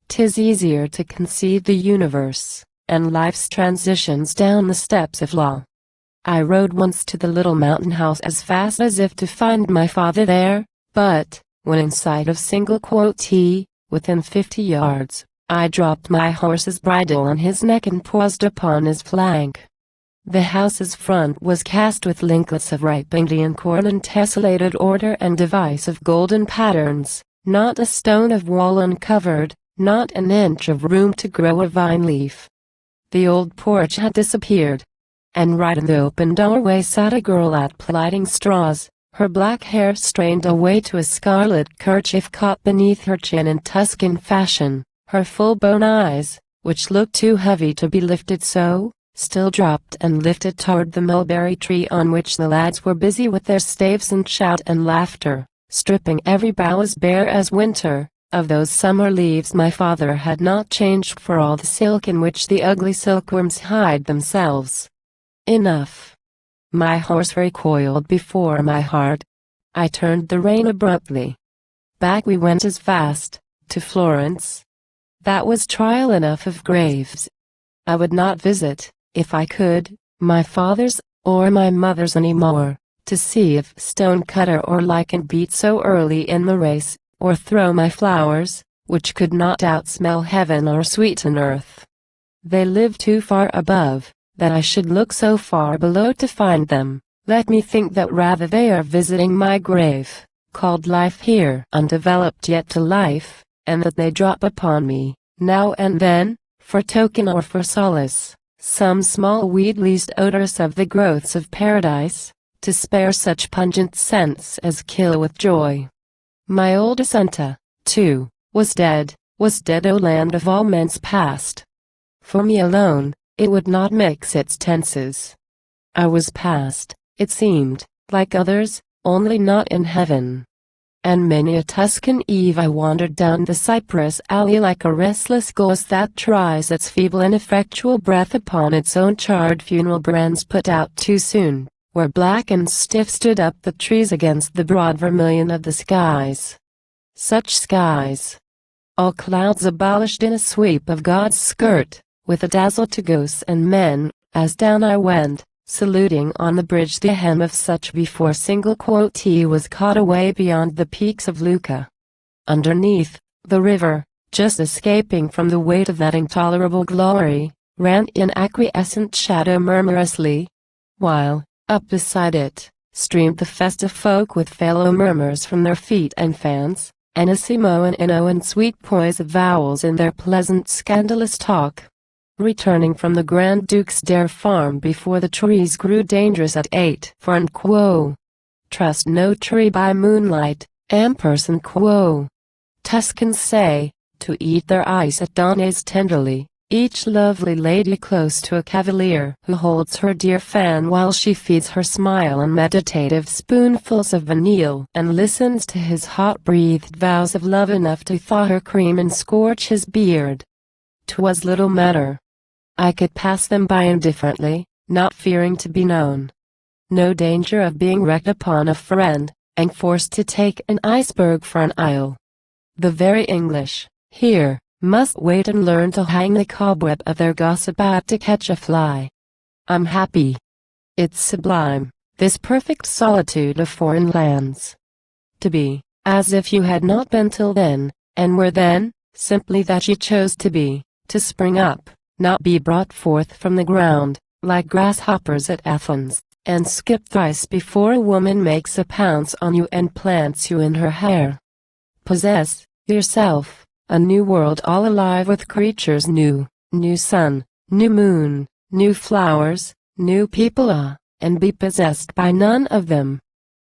'Tis easier to conceive the universe, and life's transitions down the steps of law. I rode once to the little mountain house as fast as if to find my father there, but, when in sight of single quotee, within 50 yards, I dropped my horse's bridle on his neck and paused upon his flank. The house's front was cast with linklets of ripe Indian corn in tessellated order and device of golden patterns, not a stone of wall uncovered, not an inch of room to grow a vine leaf. The old porch had disappeared, and right in the open doorway sat a girl at plaiting straws, her black hair strained away to a scarlet kerchief caught beneath her chin in Tuscan fashion, her full-blown eyes, which looked too heavy to be lifted so, still dropped and lifted toward the mulberry tree on which the lads were busy with their staves and shout and laughter, stripping every bough as bare as winter, of those summer leaves my father had not changed for all the silk in which the ugly silkworms hide themselves. Enough. My horse recoiled before my heart. I turned the rein abruptly. Back we went as fast, to Florence. That was trial enough of graves. I would not visit, if I could, my father's, or my mother's any more, to see if stone-cutter or lichen beat so early in the race, or throw my flowers, which could not outsmell heaven or sweeten earth. They live too far above, that I should look so far below to find them. Let me think that rather they are visiting my grave, called life here undeveloped yet to life, and that they drop upon me, now and then, for token or for solace, some small weed least odorous of the growths of paradise, to spare such pungent scents as kill with joy. My old Assunta, too, was dead, O land of all men's past. For me alone, it would not mix its tenses. I was past, it seemed, like others, only not in heaven. And many a Tuscan eve I wandered down the cypress alley like a restless ghost that tries its feeble ineffectual breath upon its own charred funeral brands put out too soon, where black and stiff stood up the trees against the broad vermilion of the skies. Such skies! All clouds abolished in a sweep of God's skirt, with a dazzle to ghosts and men, as down I went, saluting on the bridge the hem of such before single T was caught away beyond the peaks of Lucca. Underneath, the river, just escaping from the weight of that intolerable glory, ran in acquiescent shadow murmurously, while, up beside it, streamed the festive folk with fellow murmurs from their feet and fans, anissimo and inno and sweet poise of vowels in their pleasant scandalous talk. Returning from the Grand Duke's dare farm before the trees grew dangerous at 8 for and quo. Trust no tree by moonlight, quo. Tuscans say, to eat their ice at dawn is tenderly, each lovely lady close to a cavalier who holds her dear fan while she feeds her smile on meditative spoonfuls of vanille and listens to his hot-breathed vows of love enough to thaw her cream and scorch his beard. 'Twas little matter. I could pass them by indifferently, not fearing to be known. No danger of being wrecked upon a friend, and forced to take an iceberg for an isle. The very English, here, must wait and learn to hang the cobweb of their gossip out to catch a fly. I'm happy. It's sublime, this perfect solitude of foreign lands. To be, as if you had not been till then, and were then, simply that you chose to be, to spring up, not be brought forth from the ground, like grasshoppers at Athens, and skip thrice before a woman makes a pounce on you and plants you in her hair. Possess, yourself, a new world all alive with creatures new sun, new moon, new flowers, new people, and be possessed by none of them.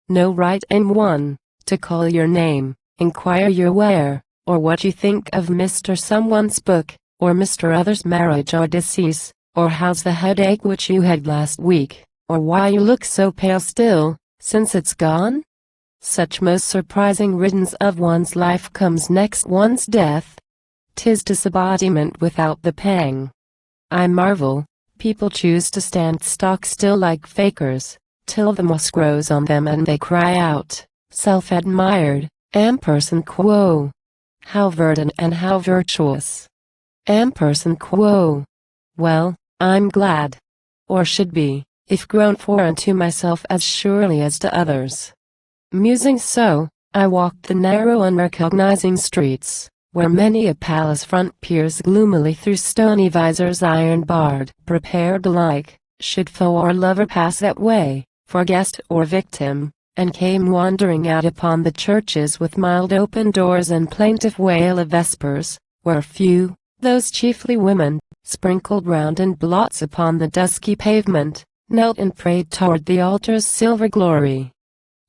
No right in one, to call your name, inquire your where, or what you think of Mr. Someone's book, or Mr. Other's marriage or decease, or how's the headache which you had last week, or why you look so pale still, since it's gone? Such most surprising riddance of one's life comes next one's death. 'Tis disembodiment without the pang. I marvel, people choose to stand stock still like fakers, till the moss grows on them and they cry out, self-admired, quo. How verdant and how virtuous. Quo. Well, I'm glad. Or should be, if grown foreign to myself as surely as to others. Musing so, I walked the narrow unrecognizing streets, where many a palace front peers gloomily through stony visors iron barred, prepared alike, should foe or lover pass that way, for guest or victim, and came wandering out upon the churches with mild open doors and plaintive wail of vespers, where few, those chiefly women, sprinkled round in blots upon the dusky pavement, knelt and prayed toward the altar's silver glory.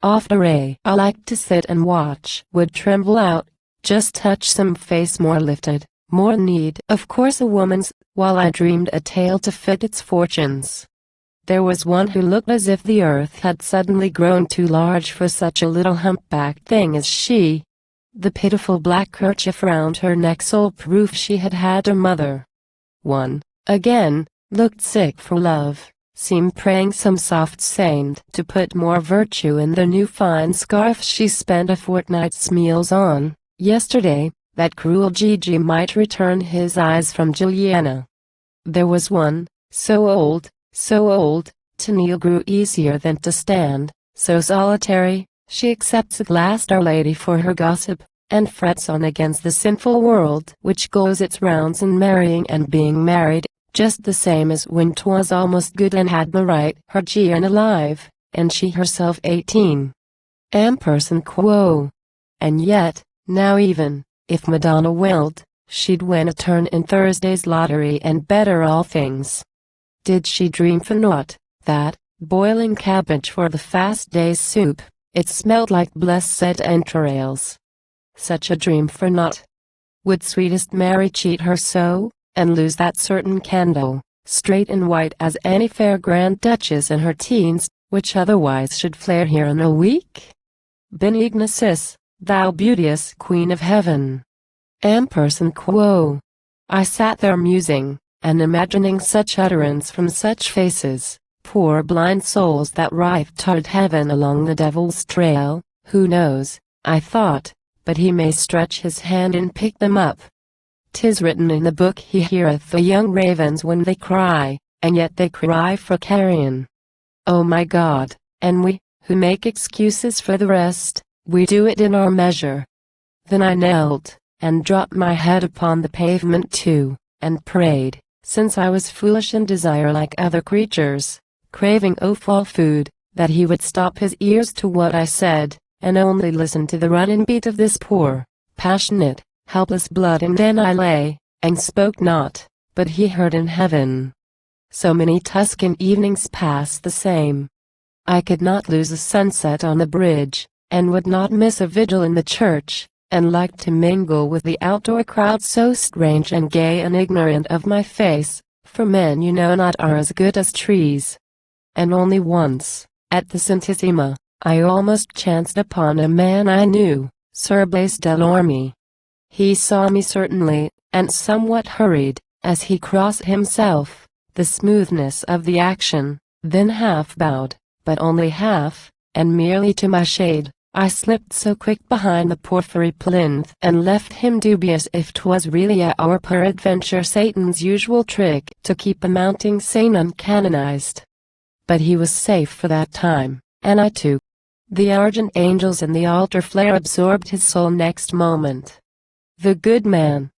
Oft array I liked to sit and watch would tremble out, just touch some face more lifted, more need of course a woman's, while I dreamed a tale to fit its fortunes. There was one who looked as if the earth had suddenly grown too large for such a little humpbacked thing as she. The pitiful black kerchief round her neck sole proof she had had a mother. One, again, looked sick for love, seemed praying some soft saint to put more virtue in the new fine scarf she spent a fortnight's meals on, yesterday, that cruel Gigi might return his eyes from Juliana. There was one, so old, to kneel grew easier than to stand, so solitary, she accepts at last Our Lady for her gossip, and frets on against the sinful world which goes its rounds in marrying and being married, just the same as when 'twas almost good and had the right, her Gian alive, and she herself 18. Quo. And yet, now even, if Madonna willed, she'd win a turn in Thursday's lottery and better all things. Did she dream for naught, that, boiling cabbage for the fast day's soup. It smelled like blessed entrails. Such a dream for naught. Would sweetest Mary cheat her so, and lose that certain candle, straight and white as any fair Grand Duchess in her teens, which otherwise should flare here in a week? Benignissus, thou beauteous Queen of Heaven. Ampersand quo. I sat there musing, and imagining such utterance from such faces, poor blind souls that rife toward heaven along the devil's trail. Who knows, I thought, but he may stretch his hand and pick them up. 'Tis written in the book, he heareth the young ravens when they cry, and yet they cry for carrion. Oh my God, and we, who make excuses for the rest, we do it in our measure. Then I knelt, and dropped my head upon the pavement too, and prayed, since I was foolish and desire like other creatures, craving offal food, that he would stop his ears to what I said, and only listen to the run and beat of this poor, passionate, helpless blood. And then I lay, and spoke not, but he heard in heaven. So many Tuscan evenings passed the same. I could not lose a sunset on the bridge, and would not miss a vigil in the church, and liked to mingle with the outdoor crowd so strange and gay and ignorant of my face, for men you know not are as good as trees. And only once, at the Santissima, I almost chanced upon a man I knew, Sir Blaise Delorme. He saw me certainly, and somewhat hurried, as he crossed himself, the smoothness of the action, then half bowed, but only half, and merely to my shade, I slipped so quick behind the porphyry plinth and left him dubious if 'twas really a or peradventure Satan's usual trick to keep a mounting saint uncanonized. But he was safe for that time, and I too. The argent angels in the altar flare absorbed his soul next moment. The good man.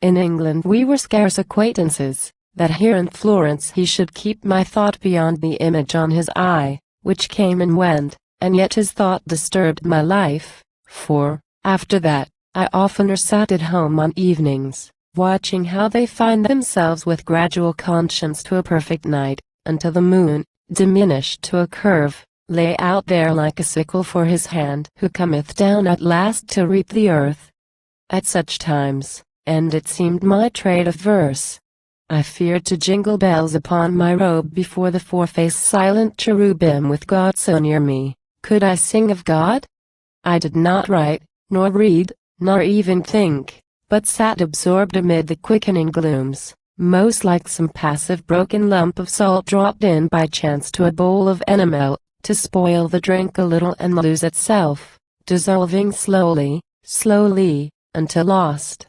In England we were scarce acquaintances, that here in Florence he should keep my thought beyond the image on his eye, which came and went, and yet his thought disturbed my life, for, after that, I oftener sat at home on evenings, watching how they find themselves with gradual conscience to a perfect night, until the moon, diminished to a curve, lay out there like a sickle for his hand who cometh down at last to reap the earth. At such times, and it seemed my trade of verse, I feared to jingle bells upon my robe before the four-faced silent cherubim with God so near me. Could I sing of God? I did not write, nor read, nor even think, but sat absorbed amid the quickening glooms, most like some passive broken lump of salt dropped in by chance to a bowl of enamel, to spoil the drink a little and lose itself, dissolving slowly, slowly, until lost.